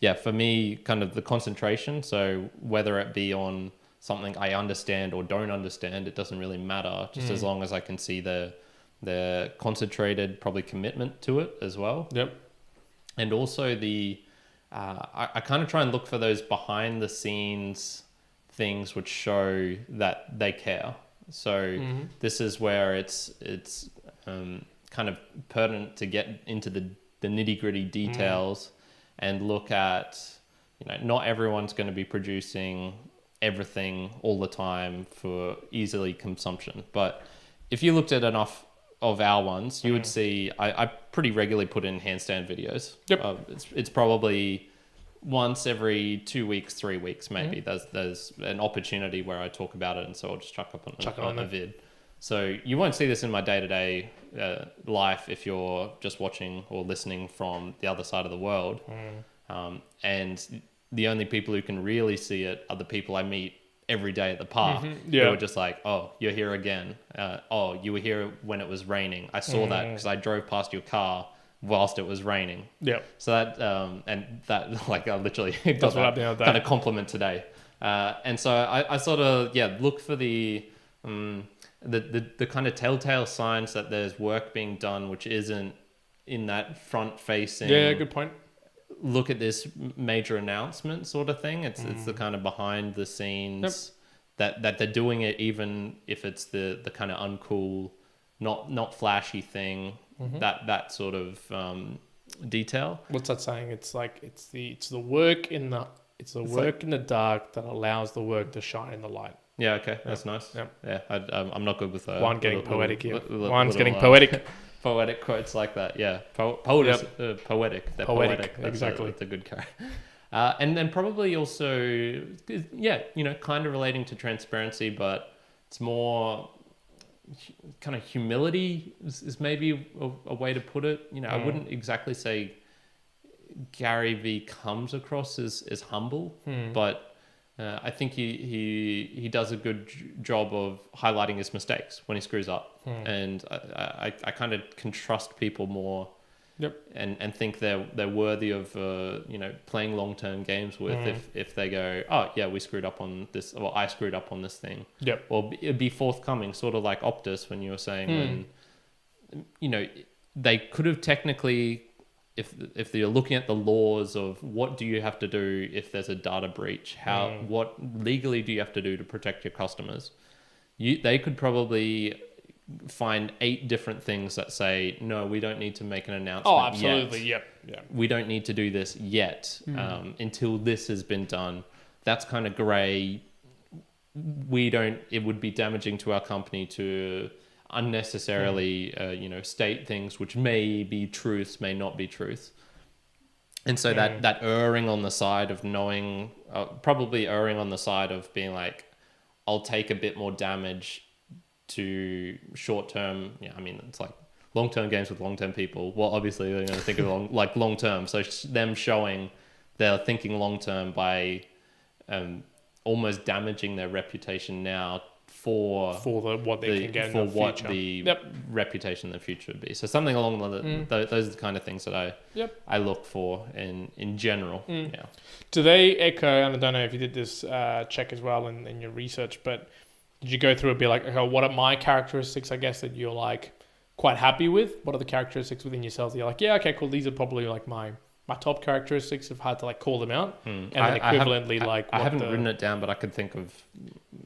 Speaker 1: yeah, for me, kind of the concentration. So whether it be on something I understand or don't understand, it doesn't really matter, just as long as I can see the the concentrated probably commitment to it as well.
Speaker 2: Yep.
Speaker 1: And also I kind of try and look for those behind the scenes things which show that they care. So this is where it's kind of pertinent to get into the nitty gritty details and look at, not everyone's going to be producing everything all the time for easily consumption. But if you looked at enough of our ones, you would see I pretty regularly put in handstand videos.
Speaker 2: Yep.
Speaker 1: It's probably once every 2 weeks, 3 weeks, maybe. There's an opportunity where I talk about it, and so I'll just chuck on a vid. So you won't see this in my day-to-day life if you're just watching or listening from the other side of the world. And the only people who can really see it are the people I meet every day at the park. Who are just like, oh, you're here again. Oh, you were here when it was raining. I saw that because I drove past your car whilst it was raining.
Speaker 2: Yeah.
Speaker 1: So that, and that, like, I literally got
Speaker 2: what
Speaker 1: that kind of compliment today. And so I sort of, look for the kind of telltale signs that there's work being done which isn't in that front facing.
Speaker 2: Yeah, good point.
Speaker 1: Look at this major announcement sort of thing. It's the kind of behind the scenes that they're doing it, even if it's the kind of uncool, not flashy thing. That sort of detail.
Speaker 2: What's that saying? It's like it's the work in the work in the dark that allows the work to shine in the light.
Speaker 1: Yeah, okay, that's nice. Yeah, I'm not good with
Speaker 2: Juan getting poetic here.
Speaker 1: Juan's
Speaker 2: getting poetic.
Speaker 1: Poetic quotes like that, yeah. Poetic. They're poetic.
Speaker 2: Exactly.
Speaker 1: That's a good character. And then probably also, kind of relating to transparency, but it's more kind of humility is maybe a way to put it. I wouldn't exactly say Gary V comes across as humble, but I think he does a good job of highlighting his mistakes when he screws up, and I kind of can trust people more, and think they're worthy of playing long-term games with if they go, oh yeah, we screwed up on this, or I screwed up on this thing, or it'd be forthcoming, sort of like Optus when you were saying when they could have technically. If you're looking at the laws of what do you have to do if there's a data breach, what legally do you have to do to protect your customers, they could probably find 8 different things that say, no, we don't need to make an announcement.
Speaker 2: Oh, absolutely.
Speaker 1: Yet.
Speaker 2: Yep.
Speaker 1: We don't need to do this yet until this has been done. That's kind of gray. It would be damaging to our company to unnecessarily state things which may be truths, may not be truths. And so that erring on the side of knowing, probably erring on the side of being like, I'll take a bit more damage to short term. It's like long-term games with long-term people. Well, obviously they're going to think of long-term. So them showing they're thinking long-term by almost damaging their reputation now for what they can get in the future. What the reputation in the future would be. So something along those are the kind of things that I look for in general. Yeah.
Speaker 2: Do they echo, and I don't know if you did this check as well in your research, but did you go through and be like, okay, what are my characteristics, I guess, that you're like quite happy with? What are the characteristics within yourself that you're like, yeah, okay, cool, these are probably like my top characteristics, if I had to like call them out, and then equivalently I
Speaker 1: haven't written it down, but I could think of.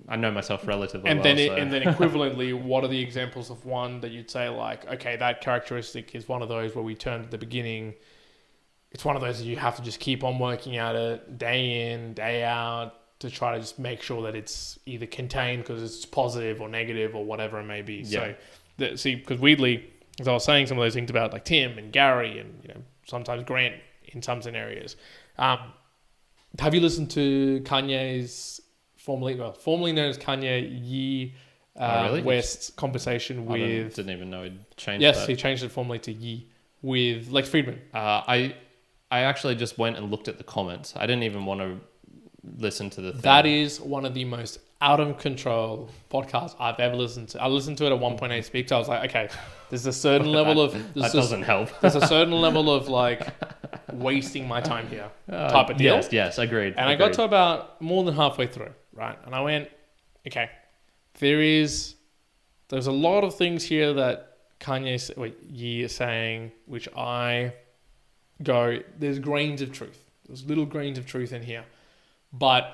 Speaker 1: I know myself relatively
Speaker 2: and
Speaker 1: well.
Speaker 2: And then equivalently, what are the examples of one that you'd say like, okay, that characteristic is one of those where we turned at the beginning. It's one of those that you have to just keep on working at it day in, day out to try to just make sure that it's either contained because it's positive or negative or whatever it may be.
Speaker 1: Yeah.
Speaker 2: So because weirdly, as I was saying some of those things about like Tim and Gary and sometimes Grant in some scenarios. Have you listened to Kanye's formerly known as Kanye Ye
Speaker 1: really?
Speaker 2: West's conversation with?
Speaker 1: Didn't even know he'd changed.
Speaker 2: Yes,
Speaker 1: that.
Speaker 2: He changed it formally to Ye with Lex Friedman.
Speaker 1: I actually just went and looked at the comments. I didn't even want to listen to the thing.
Speaker 2: That is one of the most out of control podcasts I've ever listened to. I listened to it at 1.8 speed, so I was like, okay, there's a certain level of...
Speaker 1: That doesn't help.
Speaker 2: There's a certain level of like wasting my time here type of deal.
Speaker 1: Yes, agreed.
Speaker 2: And I got to about more than halfway through, right? And I went, okay, there's a lot of things here that Ye is saying, which I go, there's grains of truth. There's little grains of truth in here. But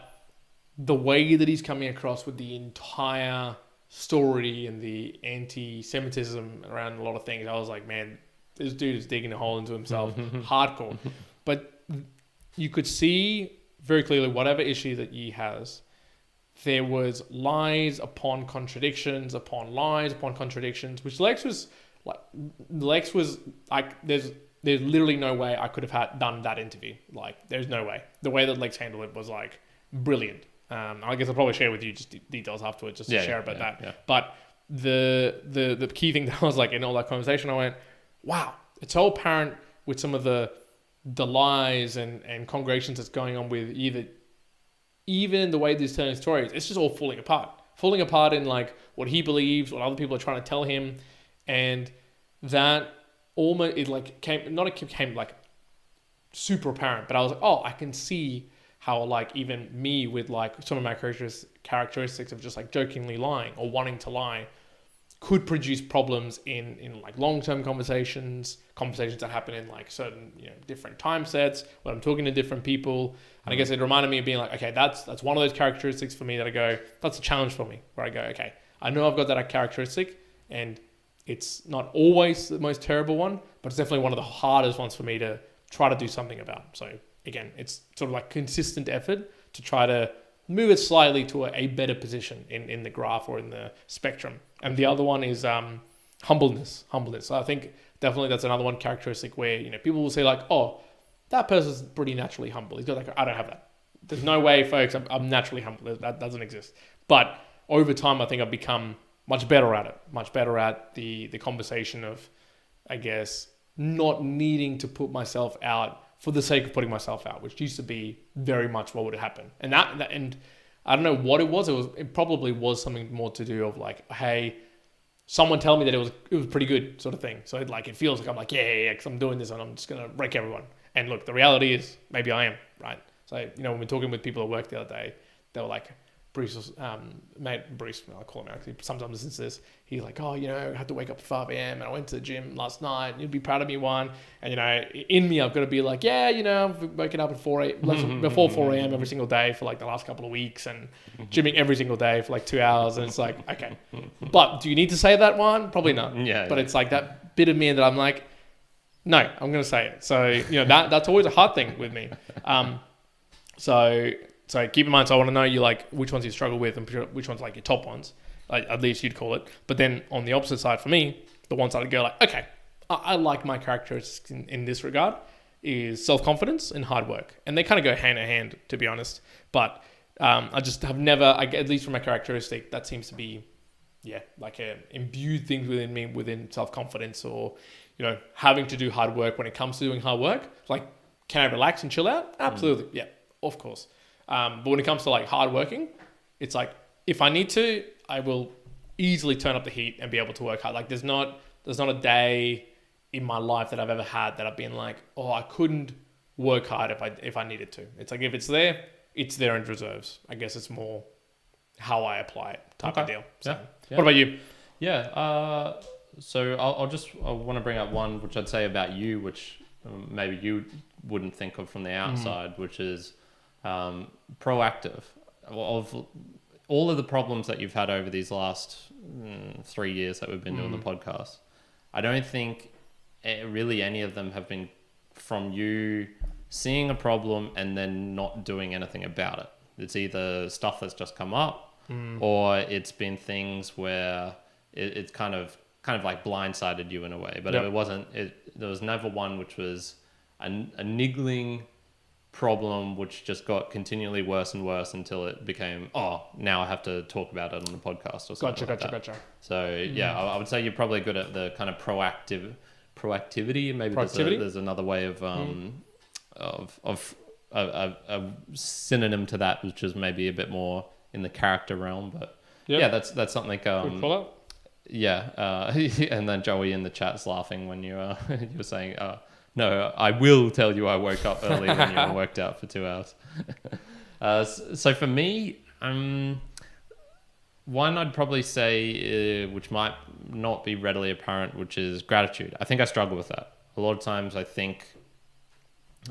Speaker 2: the way that he's coming across with the entire story and the anti-Semitism around a lot of things, I was like, man, this dude is digging a hole into himself, hardcore. But you could see very clearly whatever issue that Yi has, there was lies upon contradictions, upon lies, upon contradictions, which Lex was like, there's literally no way I could have done that interview. Like, there's no way. The way that Lex handled it was like brilliant. I guess I'll probably share with you just details afterwards, just to share about that. Yeah. But the key thing that I was like in all that conversation, I went, wow, it's so apparent with some of the lies and congregations that's going on with even the way these telling stories, it's just all falling apart in like what he believes, what other people are trying to tell him, and that almost it became like super apparent. But I was like, oh, I can see how like even me with like some of my characteristics of just like jokingly lying or wanting to lie could produce problems in like long-term conversations that happen in like certain, different time sets when I'm talking to different people. And I guess it reminded me of being like, okay, that's one of those characteristics for me that I go, that's a challenge for me, where I go, okay, I know I've got that characteristic and it's not always the most terrible one, but it's definitely one of the hardest ones for me to try to do something about. So again, it's sort of like consistent effort to try to move it slightly to a better position in the graph or in the spectrum. And the other one is humbleness. So I think definitely that's another one characteristic where, people will say like, oh, that person's pretty naturally humble. He's got like, I don't have that. There's no way, folks, I'm naturally humble. That doesn't exist. But over time, I think I've become much better at the conversation of, I guess, not needing to put myself out for the sake of putting myself out, which used to be very much what would happen. And and I don't know what it was. It probably was something more to do of like, hey, someone tell me that it was pretty good sort of thing. So it feels like I'm like, yeah, because I'm doing this and I'm just going to wreck everyone. And look, the reality is maybe I am, right? So, when we're talking with people at work the other day, they were like, Bruce, I'll call him out because he sometimes listens to this. He's like, oh, I had to wake up at 5 a.m. and I went to the gym last night. You'd be proud of me, Juan. And, in me, I've got to be like, yeah, I've woken up at before 4 a.m. every single day for like the last couple of weeks and gymming every single day for like 2 hours. And it's like, okay. But do you need to say that, Juan? Probably not. Yeah. But it's like that bit of me that I'm like, no, I'm going to say it. So, that's always a hard thing with me. So keep in mind, so I want to know you like which ones you struggle with and which ones like your top ones, like, at least you'd call it. But then on the opposite side for me, the ones that I go like, okay, I like my characteristics in this regard is self-confidence and hard work. And they kind of go hand in hand, to be honest. But I just have never, at least from my characteristic, that seems to be, like imbued things within me, within self-confidence or, having to do hard work when it comes to doing hard work. Like, can I relax and chill out? Absolutely. Yeah, of course. But when it comes to like hard working, it's like, if I need to, I will easily turn up the heat and be able to work hard. Like there's not a day in my life that I've ever had that I've been like, oh, I couldn't work hard if I needed to. It's like, if it's there in reserves. I guess it's more how I apply it type of deal. So, yeah. What about you?
Speaker 1: Yeah. So I want to bring up one, which I'd say about you, which maybe you wouldn't think of from the outside, which is proactive. Of all of the problems that you've had over these last 3 years that we've been doing the podcast, I don't think really any of them have been from you seeing a problem and then not doing anything about it. It's either stuff that's just come up or it's been things where it's kind of like blindsided you in a way. But there was never one which was a niggling problem which just got continually worse and worse until it became, now I have to talk about it on the podcast or something. Gotcha. So I would say you're probably good at the kind of proactivity. Maybe there's another way of a synonym to that, which is maybe a bit more in the character realm. But that's something.
Speaker 2: Good follow-up.
Speaker 1: And then Joey in the chat's laughing when you were saying, no, I will tell you I woke up early when you worked out for 2 hours. So for me, One I'd probably say, which might not be readily apparent, which is gratitude. I think I struggle with that. A lot of times I think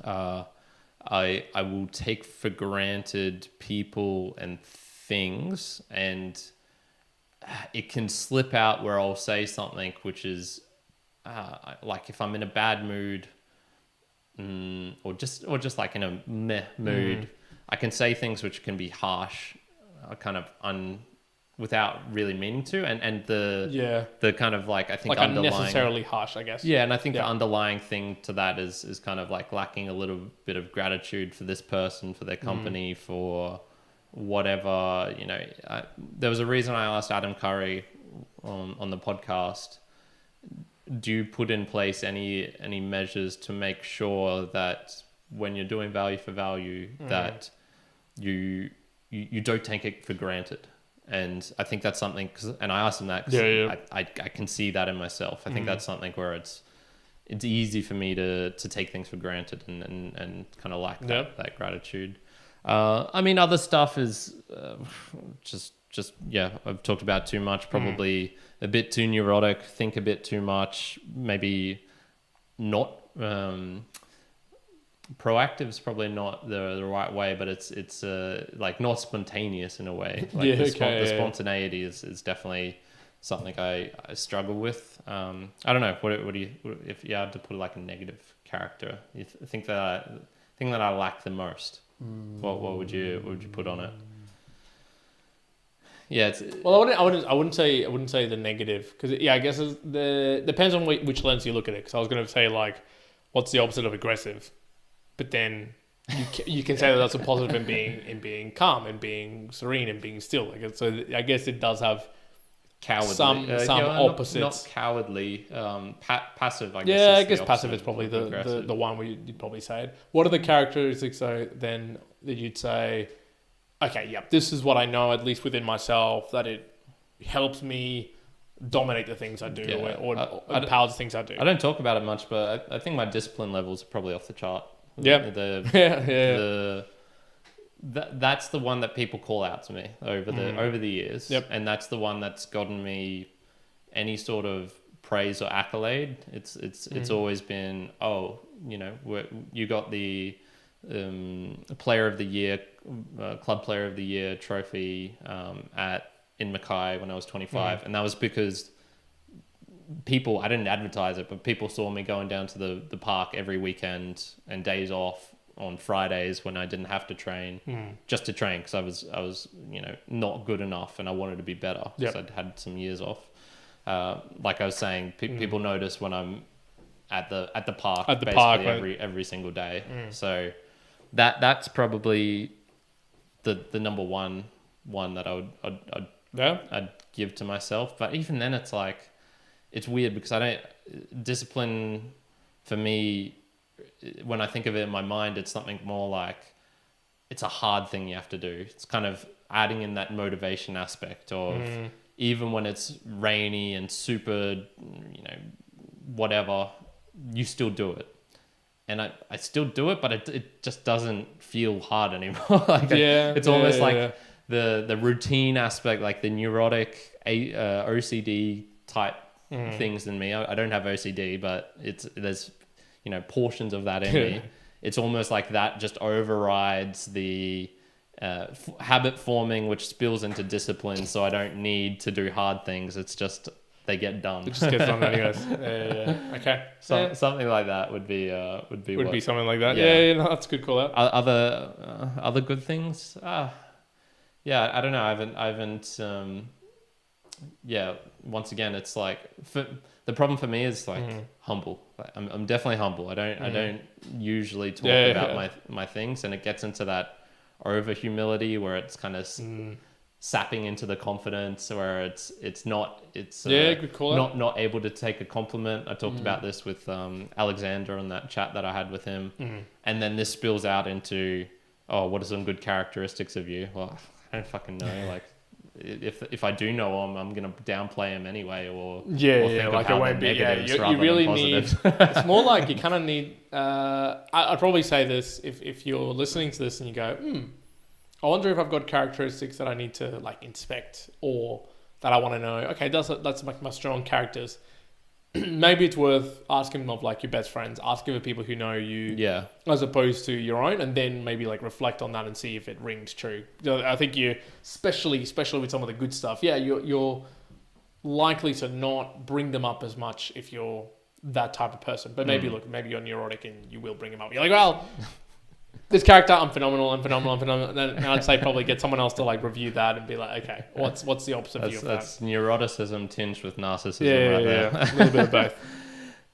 Speaker 1: I will take for granted people and things, and it can slip out where I'll say something which is like if I'm in a bad mood, or just like in a meh mood, I can say things which can be harsh, kind of without really meaning to, and the kind of like I think
Speaker 2: like
Speaker 1: underlying,
Speaker 2: unnecessarily harsh, I guess.
Speaker 1: Yeah, and I think the underlying thing to that is kind of like lacking a little bit of gratitude for this person, for their company, for whatever, you know. There was a reason I asked Adam Curry on the podcast, do you put in place any measures to make sure that when you're doing value for value, that you don't take it for granted? And I think that's something, and I asked him that because I can see that in myself. I think that's something where it's easy for me to take things for granted and kind of lack that gratitude. I mean, other stuff is just I've talked about too much, probably a bit too neurotic, think a bit too much, maybe not proactive is probably not the right way, but it's like not spontaneous in a way. Like the spontaneity is definitely something I struggle with. I don't know. What do you, if you had to put like a negative character, you think that I lack the most? What would you put on it? Yeah,
Speaker 2: well, I wouldn't say the negative, because I guess depends on which lens you look at it. Because I was going to say like, what's the opposite of aggressive? But then you can say that that's a positive in being calm and being serene and being still. Like, so I guess it does have
Speaker 1: cowardly.
Speaker 2: Some opposites.
Speaker 1: Not cowardly. Passive. I guess.
Speaker 2: Yeah, I guess passive is probably the one where you'd probably say it. What are the characteristics then that you'd say, okay, yep, this is what I know, at least within myself, that it helps me dominate the things I do, or empowers the things I do.
Speaker 1: I don't talk about it much, but I think my discipline levels are probably off the chart.
Speaker 2: Yeah.
Speaker 1: That's the one that people call out to me over the years. Yep. And that's the one that's gotten me any sort of praise or accolade. It's always been, you got the player of the year, club player of the year trophy in Mackay when I was 25, and that was because I didn't advertise it, but people saw me going down to the park every weekend and days off on Fridays when I didn't have to train, just to train, because I was not good enough and I wanted to be better, because I'd had some years off. Like I was saying, people notice when I'm at the park every single day. So that's probably the number one that I'd give to myself. But even then, it's like, it's weird because discipline for me, when I think of it in my mind, it's something more like it's a hard thing you have to do. It's kind of adding in that motivation aspect of even when it's rainy and super, whatever, you still do it. And I still do it, but it just doesn't feel hard anymore. It's almost like the routine aspect, like the neurotic OCD type things in me. I don't have OCD, but there's portions of that in me. It's almost like that just overrides the habit forming, which spills into discipline. So I don't need to do hard things. It's just they get done.
Speaker 2: It just gets done anyways. Okay.
Speaker 1: Something like that would be
Speaker 2: something like that. Yeah, that's a good call out.
Speaker 1: Other good things. I don't know. I haven't. Once again, it's like the problem for me is like humble. I'm definitely humble. I don't usually talk about my things, and it gets into that over humility where it's kind of sapping into the confidence, where it's not
Speaker 2: good call out.
Speaker 1: not able to take a compliment. I talked about this with Alexander on that chat that I had with him, and then this spills out into, what are some good characteristics of you? Well, I don't fucking know. Like, if I do know them, I'm gonna downplay them anyway, or think
Speaker 2: like it won't be. You really need. It's more like you kind of need. I'd probably say this if you're listening to this and you go, I wonder if I've got characteristics that I need to like inspect or that I want to know. Okay, that's like my strong characters. Maybe it's worth asking them of like your best friends, asking the people who know you, as opposed to your own, and then maybe like reflect on that and see if it rings true. I think you, especially with some of the good stuff, you're likely to not bring them up as much if you're that type of person. But maybe maybe you're neurotic and you will bring them up. You're like, well, this character, I'm phenomenal. Then I'd say probably get someone else to like review that and be like, okay, what's the opposite view of that?
Speaker 1: That's neuroticism tinged with narcissism
Speaker 2: there. A little bit of both.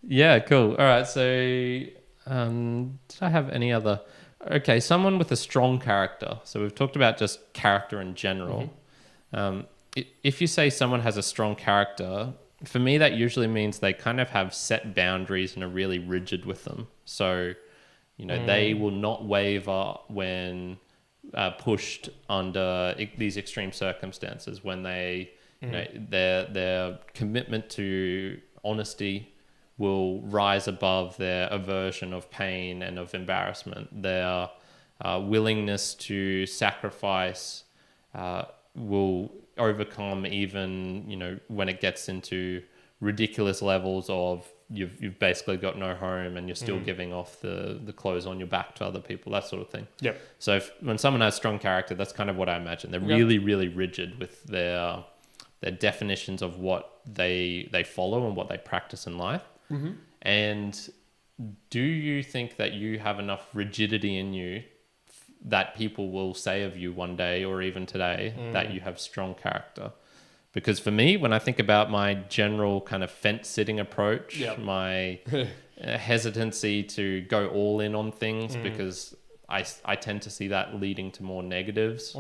Speaker 1: Yeah, cool. All right, so did I have any other? Okay, someone with a strong character. So we've talked about just character in general. If you say someone has a strong character, for me that usually means they kind of have set boundaries and are really rigid with them. So they will not waver when pushed under these extreme circumstances. When they, their commitment to honesty will rise above their aversion of pain and of embarrassment. Their willingness to sacrifice will overcome even, when it gets into ridiculous levels of you've basically got no home and you're still giving off the clothes on your back to other people, that sort of thing.
Speaker 2: Yep.
Speaker 1: So when someone has strong character, that's kind of what I imagine. They're really, really rigid with their definitions of what they follow and what they practice in life. And do you think that you have enough rigidity in you that people will say of you one day or even today that you have strong character? Because for me, when I think about my general kind of fence-sitting approach, my hesitancy to go all in on things, because I tend to see that leading to more negatives,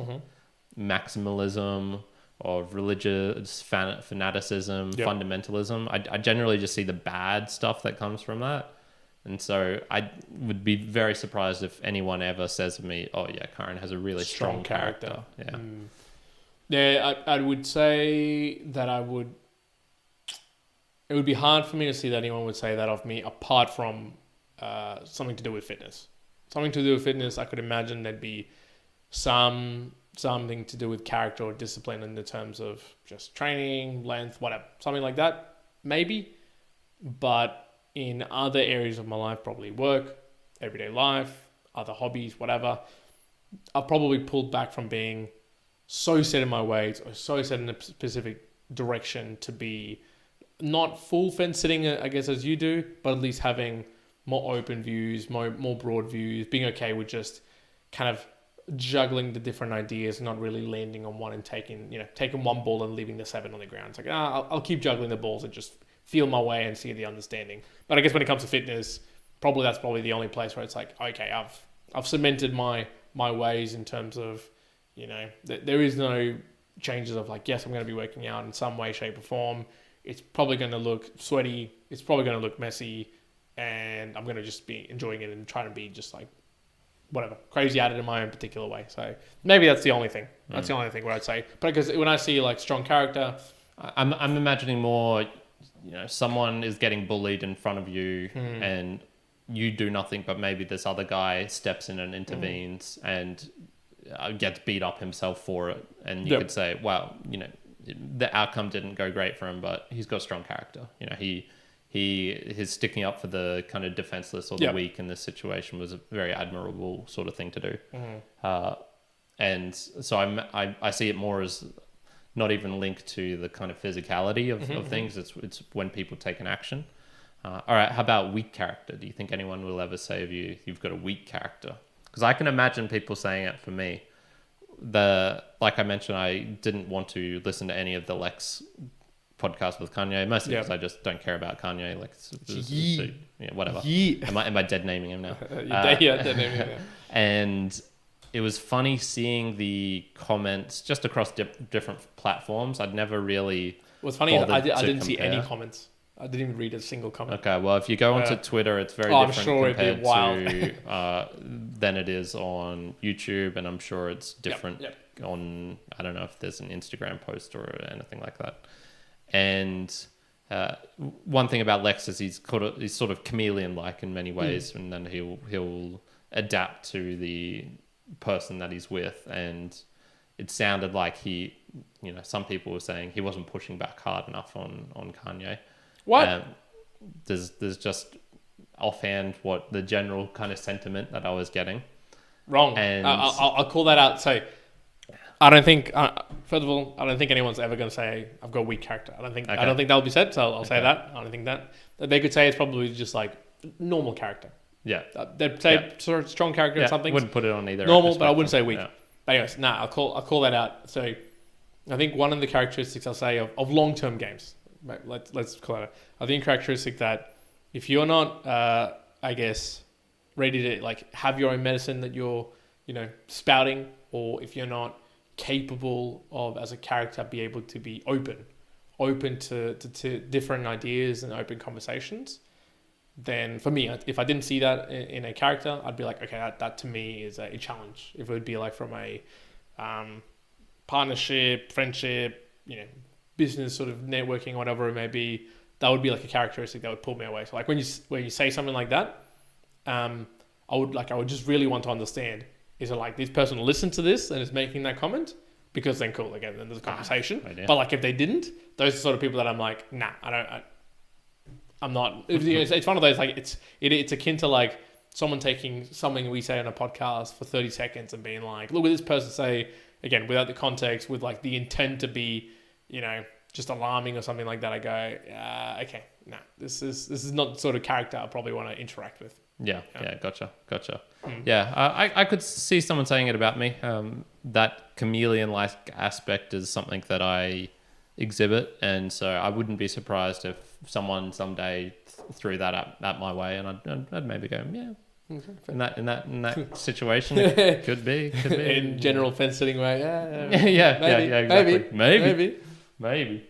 Speaker 1: maximalism of religious fanaticism, fundamentalism. I generally just see the bad stuff that comes from that. And so I would be very surprised if anyone ever says of me, oh yeah, Karen has a really strong character. Yeah.
Speaker 2: Yeah, I would say that it would be hard for me to see that anyone would say that of me apart from something to do with fitness. Something to do with fitness, I could imagine there'd be something to do with character or discipline in the terms of just training, length, whatever. Something like that, maybe. But in other areas of my life, probably work, everyday life, other hobbies, whatever, I've probably pulled back from being so set in my ways or so set in a specific direction to be not full fence sitting, I guess, as you do, but at least having more open views, more broad views, being okay with just kind of juggling the different ideas, not really landing on one and taking one ball and leaving the 7 on the ground. It's like, I'll keep juggling the balls and just feel my way and see the understanding. But I guess when it comes to fitness, that's probably the only place where it's like, okay, I've cemented my ways in terms of, there is no changes of like, yes, I'm going to be working out in some way, shape or form. It's probably going to look sweaty. It's probably going to look messy. And I'm going to just be enjoying it and trying to be just like, whatever, crazy at it in my own particular way. So maybe that's the only thing. That's the only thing where I'd say. But because when I see like strong character,
Speaker 1: I'm imagining more, someone is getting bullied in front of you and you do nothing, but maybe this other guy steps in and intervenes and gets beat up himself for it. And you could say, wow, the outcome didn't go great for him, but he's got strong character. His sticking up for the kind of defenseless or the weak in this situation was a very admirable sort of thing to do. And so I see it more as not even linked to the kind of physicality of things. It's when people take an action. All right, how about weak character? Do you think anyone will ever say of you, you've got a weak character? Because I can imagine people saying it for me. Like I mentioned, I didn't want to listen to any of the Lex podcast with Kanye, mostly because I just don't care about Kanye. Whatever. Am I dead naming him now?
Speaker 2: Dead naming him now.
Speaker 1: And it was funny seeing the comments just across different platforms. I'd never really.
Speaker 2: What's funny is I didn't see any comments. I didn't even read a single comment.
Speaker 1: Okay, well, if you go onto Twitter, it's very different compared
Speaker 2: to
Speaker 1: than it is on YouTube, and I'm sure it's different on. I don't know if there's an Instagram post or anything like that. And one thing about Lex is he's sort of chameleon-like in many ways, and then he'll adapt to the person that he's with, and it sounded like he, some people were saying he wasn't pushing back hard enough on Kanye.
Speaker 2: What?
Speaker 1: There's just offhand what the general kind of sentiment that I was getting.
Speaker 2: Wrong.
Speaker 1: And
Speaker 2: I'll call that out. So I don't think. First of all, I don't think anyone's ever going to say I've got a weak character. I don't think that'll be said. So I'll say that. I don't think that they could say it's probably just like normal character.
Speaker 1: Yeah.
Speaker 2: They'd say sort of strong character or something.
Speaker 1: Wouldn't put it on either.
Speaker 2: Normal, but I wouldn't say weak. Yeah. But anyways, I'll call that out. So I think one of the characteristics I'll say of long-term games. Let's call it. I think characteristic that if you're not, I guess, ready to like have your own medicine that you're, spouting, or if you're not capable of as a character be able to be open to different ideas and open conversations, then for me, if I didn't see that in a character, I'd be like, okay, that to me is a challenge. If it would be like from a partnership, friendship, business sort of networking, whatever it may be, that would be like a characteristic that would pull me away. So like when you say something like that, I would just really want to understand, is it like this person listened to this and is making that comment? Because then cool, again, then there's a conversation. But like if they didn't, those are the sort of people that I'm like, nah, I'm not. It's one of those, like it's akin to like someone taking something we say on a podcast for 30 seconds and being like, look at this person say, again, without the context, with like the intent to be, just alarming or something like that. I go, okay, nah, this is not the sort of character I probably want to interact with.
Speaker 1: Yeah, gotcha. Yeah, I could see someone saying it about me. That chameleon-like aspect is something that I exhibit, and so I wouldn't be surprised if someone someday threw that at my way, and I'd maybe go, yeah. Okay, in that situation, it could be
Speaker 2: in general fence sitting way.
Speaker 1: Yeah, exactly. Maybe.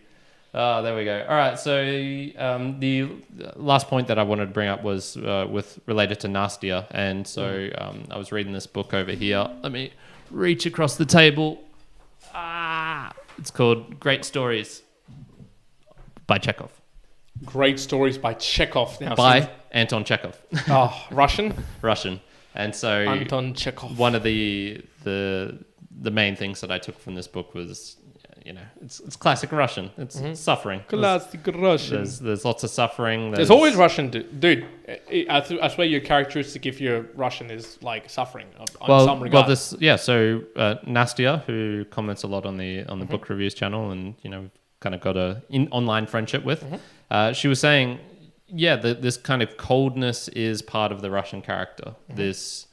Speaker 1: There we go. All right. So the last point that I wanted to bring up was related to Nastia, and so I was reading this book over here. Let me reach across the table. It's called Great Stories by Chekhov.
Speaker 2: Great Stories by Chekhov. Now,
Speaker 1: by Anton Chekhov.
Speaker 2: Oh, Russian.
Speaker 1: And so
Speaker 2: Anton Chekhov.
Speaker 1: One of the main things that I took from this book was, it's classic Russian. It's suffering.
Speaker 2: Classic Russian.
Speaker 1: There's lots of suffering.
Speaker 2: There's always Russian, dude. I swear your characteristic if you're Russian is like suffering on some regard.
Speaker 1: So Nastia, who comments a lot on the book reviews channel, and kind of got an online friendship with, she was saying, this kind of coldness is part of the Russian character. This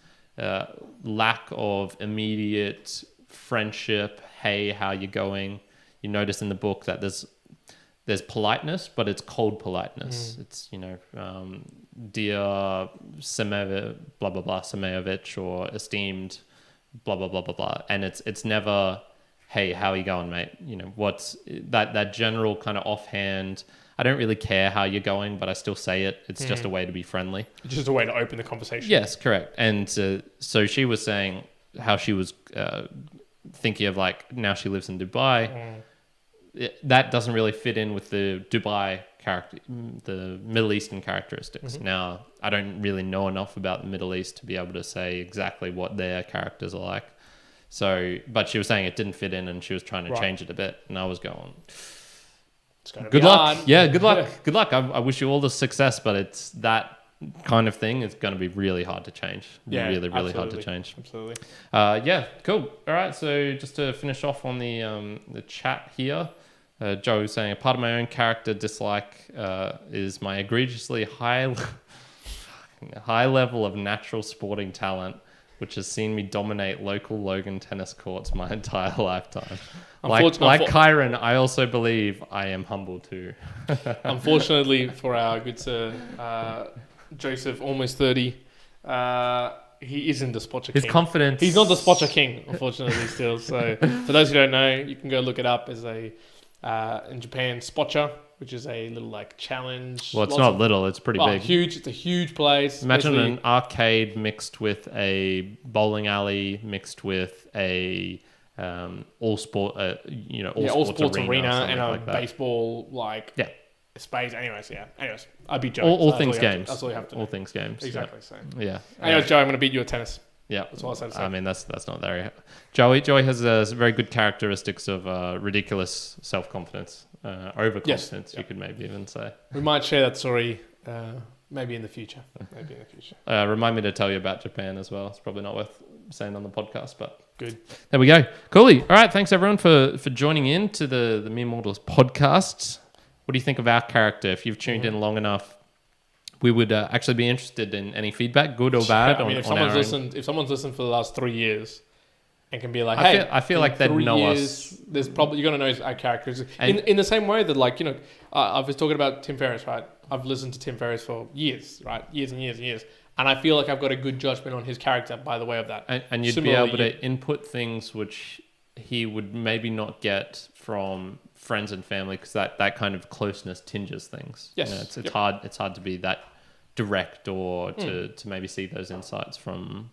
Speaker 1: lack of immediate friendship. Hey, how you going? You notice in the book that there's politeness, but it's cold politeness. It's dear Semev, blah blah blah, Semeyovich, or esteemed, blah blah blah blah blah, and it's never, hey, how you going, mate? What's that general kind of offhand. I don't really care how you're going, but I still say it. It's just a way to be friendly.
Speaker 2: It's just a way to open the conversation.
Speaker 1: Yes, correct. And so she was saying how she was thinking of like now she lives in Dubai. That doesn't really fit in with the Dubai character, the Middle Eastern characteristics. Now, I don't really know enough about the Middle East to be able to say exactly what their characters are like. So, but she was saying it didn't fit in, and she was trying to change it a bit. And I was going, good luck.
Speaker 2: Hard.
Speaker 1: Yeah, good luck. Good luck. I wish you all the success, but it's that kind of thing. It's going to be really hard to change.
Speaker 2: Yeah,
Speaker 1: really hard to change.
Speaker 2: Absolutely.
Speaker 1: Cool. All right. So just to finish off on the chat here, Joe was saying a part of my own character dislike is my egregiously high level of natural sporting talent, which has seen me dominate local Logan tennis courts my entire lifetime. Like Kyron, I also believe I am humble too.
Speaker 2: Unfortunately for our good sir, Joseph, almost 30, he isn't the Spotcher King.
Speaker 1: His confidence.
Speaker 2: He's not the Spotcher King, unfortunately, still. So for those who don't know, you can go look it up as in Japan, Spotcher, which is a little like challenge.
Speaker 1: Well, it's not little, it's pretty big.
Speaker 2: Huge. It's a huge place.
Speaker 1: Imagine an arcade mixed with a bowling alley, mixed with a all sports
Speaker 2: arena and a like baseball space. Anyways, I'd be joking.
Speaker 1: All things games.
Speaker 2: That's all you have to know.
Speaker 1: All things games.
Speaker 2: Exactly. So
Speaker 1: yeah.
Speaker 2: Anyways, Joe, I'm going to beat you at tennis.
Speaker 1: Yeah,
Speaker 2: that's all I said.
Speaker 1: I mean, that's not very. Joey has very good characteristics of ridiculous self-confidence, overconfidence.
Speaker 2: Yes.
Speaker 1: You could maybe even say.
Speaker 2: We might share that story maybe in the future.
Speaker 1: Remind me to tell you about Japan as well. It's probably not worth saying on the podcast, but
Speaker 2: good.
Speaker 1: There we go. Coolly. All right, thanks everyone for joining in to the Mere Mortals podcast. What do you think of our character? If you've tuned in long enough, we would actually be interested in any feedback, good or bad.
Speaker 2: If someone's listened for the last 3 years and can be like,
Speaker 1: I feel like they'd know us.
Speaker 2: There's probably you're gonna know our characters in the same way that I was talking about Tim Ferriss, right? I've listened to Tim Ferriss for years, right? Years and years and years, and I feel like I've got a good judgment on his character by the way of that.
Speaker 1: And you'd
Speaker 2: Similarly,
Speaker 1: be able to input things which he would maybe not get from friends and family, because that kind of closeness tinges things.
Speaker 2: Yes,
Speaker 1: it's hard to be that direct or to maybe see those insights from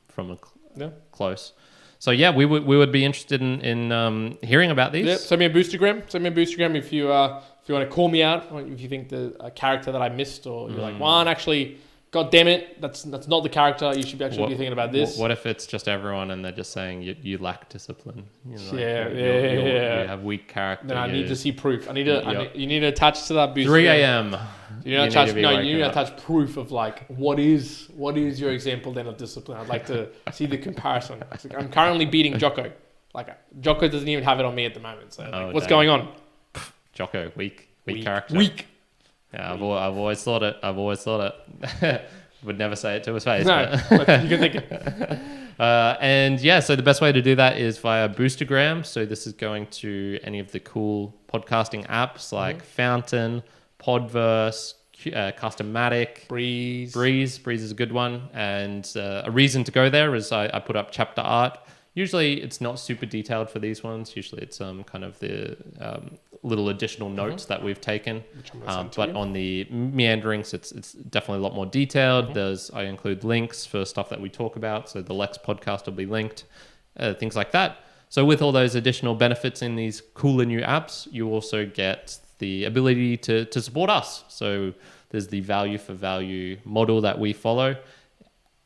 Speaker 1: close. So yeah, we would be interested in hearing about these.
Speaker 2: Yeah, send me a Boostagram if you want to call me out, or if you think the character that I missed, or you're like, Juan, actually, God damn it, that's not the character. You should be thinking about this.
Speaker 1: What if it's just everyone and they're just saying you lack discipline? You have weak character.
Speaker 2: Then I need to see proof. You need to attach to that Boostagram.
Speaker 1: 3 a.m.
Speaker 2: You need to attach proof of what is your example then of discipline. I'd like to see the comparison. I'm currently beating Jocko. Jocko doesn't even have it on me at the moment. So what's going on?
Speaker 1: Jocko, weak character.
Speaker 2: Weak.
Speaker 1: Yeah, I've always thought it. Would never say it to his face.
Speaker 2: No, but you can think it.
Speaker 1: So the best way to do that is via Boostagram. So this is going to any of the cool podcasting apps like Fountain, Podverse, Customatic,
Speaker 2: Breeze.
Speaker 1: Breeze is a good one. And a reason to go there is I put up chapter art. Usually it's not super detailed for these ones. Usually it's kind of the little additional notes that we've taken. But on the meanderings, it's definitely a lot more detailed. I include links for stuff that we talk about. So the Lex podcast will be linked, things like that. So with all those additional benefits in these cooler new apps, you also get the ability to support us. So there's the value for value model that we follow.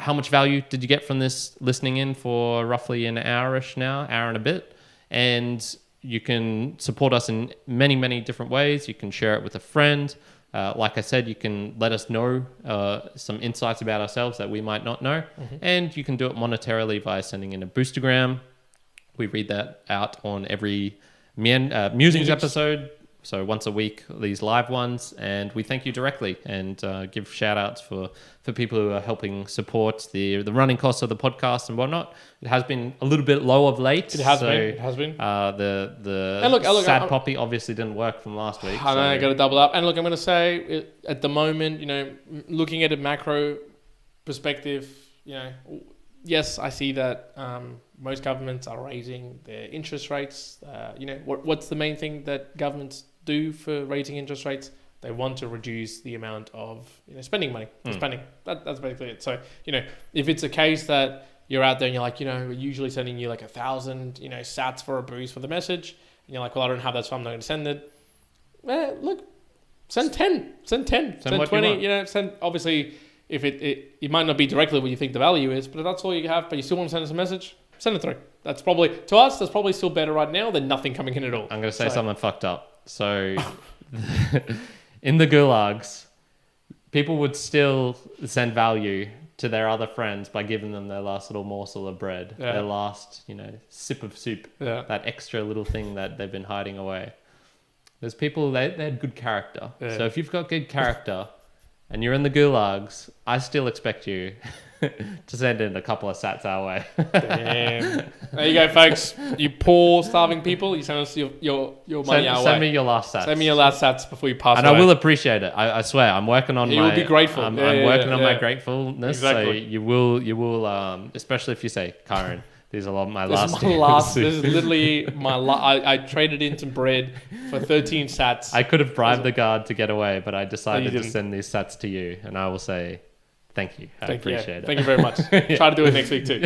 Speaker 1: How much value did you get from this listening in for roughly an hour-ish now, hour and a bit? And you can support us in many, many different ways. You can share it with a friend. Like I said, you can let us know some insights about ourselves that we might not know. And you can do it monetarily by sending in a Boostagram. We read that out on every Musings episode. So once a week, these live ones, and we thank you directly and give shout outs for people who are helping support the running costs of the podcast and whatnot. It has been a little bit low of late.
Speaker 2: It has been.
Speaker 1: The sad poppy obviously didn't work from last week.
Speaker 2: I know, I got to double up. And look, I'm going to say at the moment, looking at a macro perspective, yes, I see that most governments are raising their interest rates. What's the main thing that governments do for raising interest rates? They want to reduce the amount of spending money. Spending. That's basically it. So if it's a case that you're out there and you're like, we're usually sending you 1,000 sats for a boost for the message, and you're like, well, I don't have that, so I'm not going to send it. Look, send 10, send 20. Send obviously. If it might not be directly what you think the value is, but if that's all you have, but you still want to send us a message, send it through. That's probably still better right now than nothing coming in at all.
Speaker 1: I'm going to say something fucked up. So in the gulags, people would still send value to their other friends by giving them their last little morsel of bread, their last, sip of soup, that extra little thing that they've been hiding away. There's people, they had good character. Yeah. So if you've got good character and you're in the gulags, I still expect you to send in a couple of sats our way.
Speaker 2: Damn. There you go, folks. You poor, starving people, you send us your money our way.
Speaker 1: Send me your last sats.
Speaker 2: Send me your last sats before you pass away.
Speaker 1: And I will appreciate it. I swear, I'm working on
Speaker 2: you will be grateful.
Speaker 1: I'm working on my gratefulness.
Speaker 2: Exactly.
Speaker 1: So you will, especially if you say, Karen, these are my last.
Speaker 2: This is literally my last. I traded in some bread for 13 sats.
Speaker 1: I could have bribed the guard to get away, but I decided to send these sats to you, and I will say thank you. I appreciate it.
Speaker 2: Thank you very much. Try to do it next week too.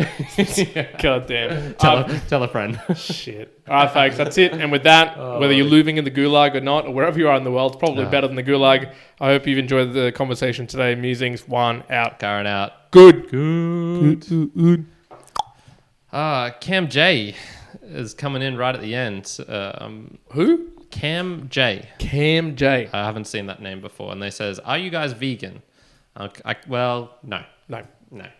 Speaker 2: God damn.
Speaker 1: Tell a friend.
Speaker 2: Shit. All right, folks, that's it. And with that, whether you're living in the gulag or not, or wherever you are in the world, it's probably better than the gulag. I hope you've enjoyed the conversation today. Musings, Juan out.
Speaker 1: Karen out.
Speaker 2: Good.
Speaker 1: Cam J is coming in right at the end.
Speaker 2: Who?
Speaker 1: Cam J.
Speaker 2: Cam J.
Speaker 1: I haven't seen that name before. And they says, are you guys vegan? Well, no.
Speaker 2: No.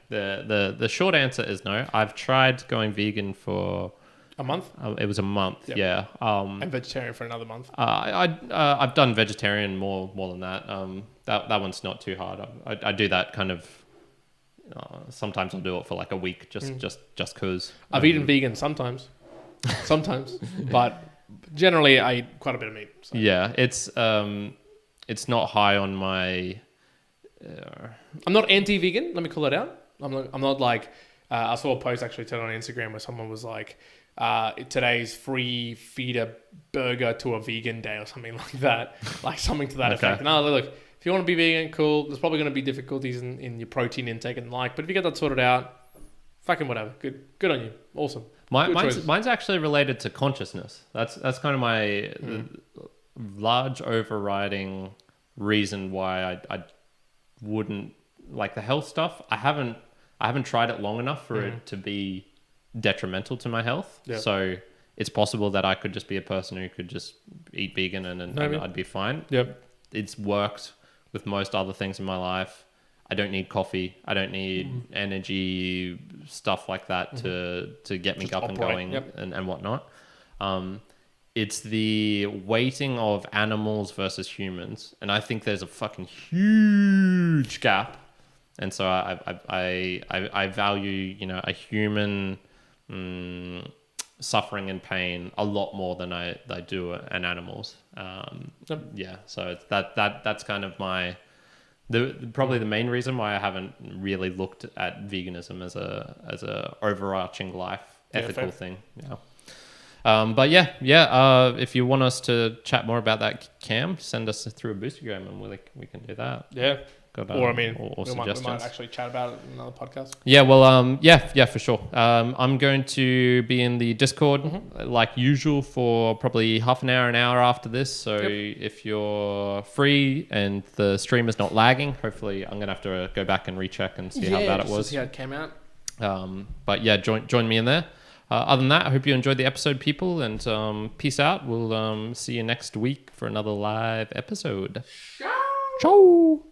Speaker 1: The short answer is no. I've tried going vegan for...
Speaker 2: A month?
Speaker 1: It was a month,
Speaker 2: Yep.
Speaker 1: yeah.
Speaker 2: And vegetarian for another month.
Speaker 1: I've done vegetarian more than that. That one's not too hard. I do that kind of... sometimes I'll do it for like a week just cause.
Speaker 2: I've eaten vegan sometimes, but generally I eat quite a bit of meat. So.
Speaker 1: Yeah, it's not high on my.
Speaker 2: I'm not anti-vegan. Let me call it out. I'm not like. I saw a post actually today on Instagram where someone was like, "Today's free feed a burger to a vegan day" or something like that, like something to that effect. And I was like, if you want to be vegan, cool. There's probably going to be difficulties in your protein intake and the like, but if you get that sorted out, fucking whatever. Good on you. Awesome.
Speaker 1: Mine's actually related to consciousness. That's kind of my large overriding reason why I wouldn't like the health stuff. I haven't tried it long enough for it to be detrimental to my health. Yep. So it's possible that I could just be a person who could just eat vegan and I'd be fine.
Speaker 2: Yep.
Speaker 1: It's worked with most other things in my life. I don't need coffee. I don't need energy, stuff like that to get me up and going and whatnot. It's the weighting of animals versus humans. And I think there's a fucking huge gap. And so I value, a human suffering and pain a lot more than I do an animal's. Yeah, so it's that's kind of probably the main reason why I haven't really looked at veganism as a overarching life ethical thing. Yeah. But if you want us to chat more about that, Cam, send us through a Boostagram and we can do that.
Speaker 2: Yeah.
Speaker 1: Or
Speaker 2: we might actually chat about it in another podcast.
Speaker 1: Yeah, well, yeah, for sure. I'm going to be in the Discord like usual for probably half an hour after this. So if you're free and the stream is not lagging, hopefully I'm going to have to go back and recheck and see how bad it was.
Speaker 2: See how it came out.
Speaker 1: But yeah, join me in there. Other than that, I hope you enjoyed the episode, people, and peace out. We'll see you next week for another live episode. Ciao.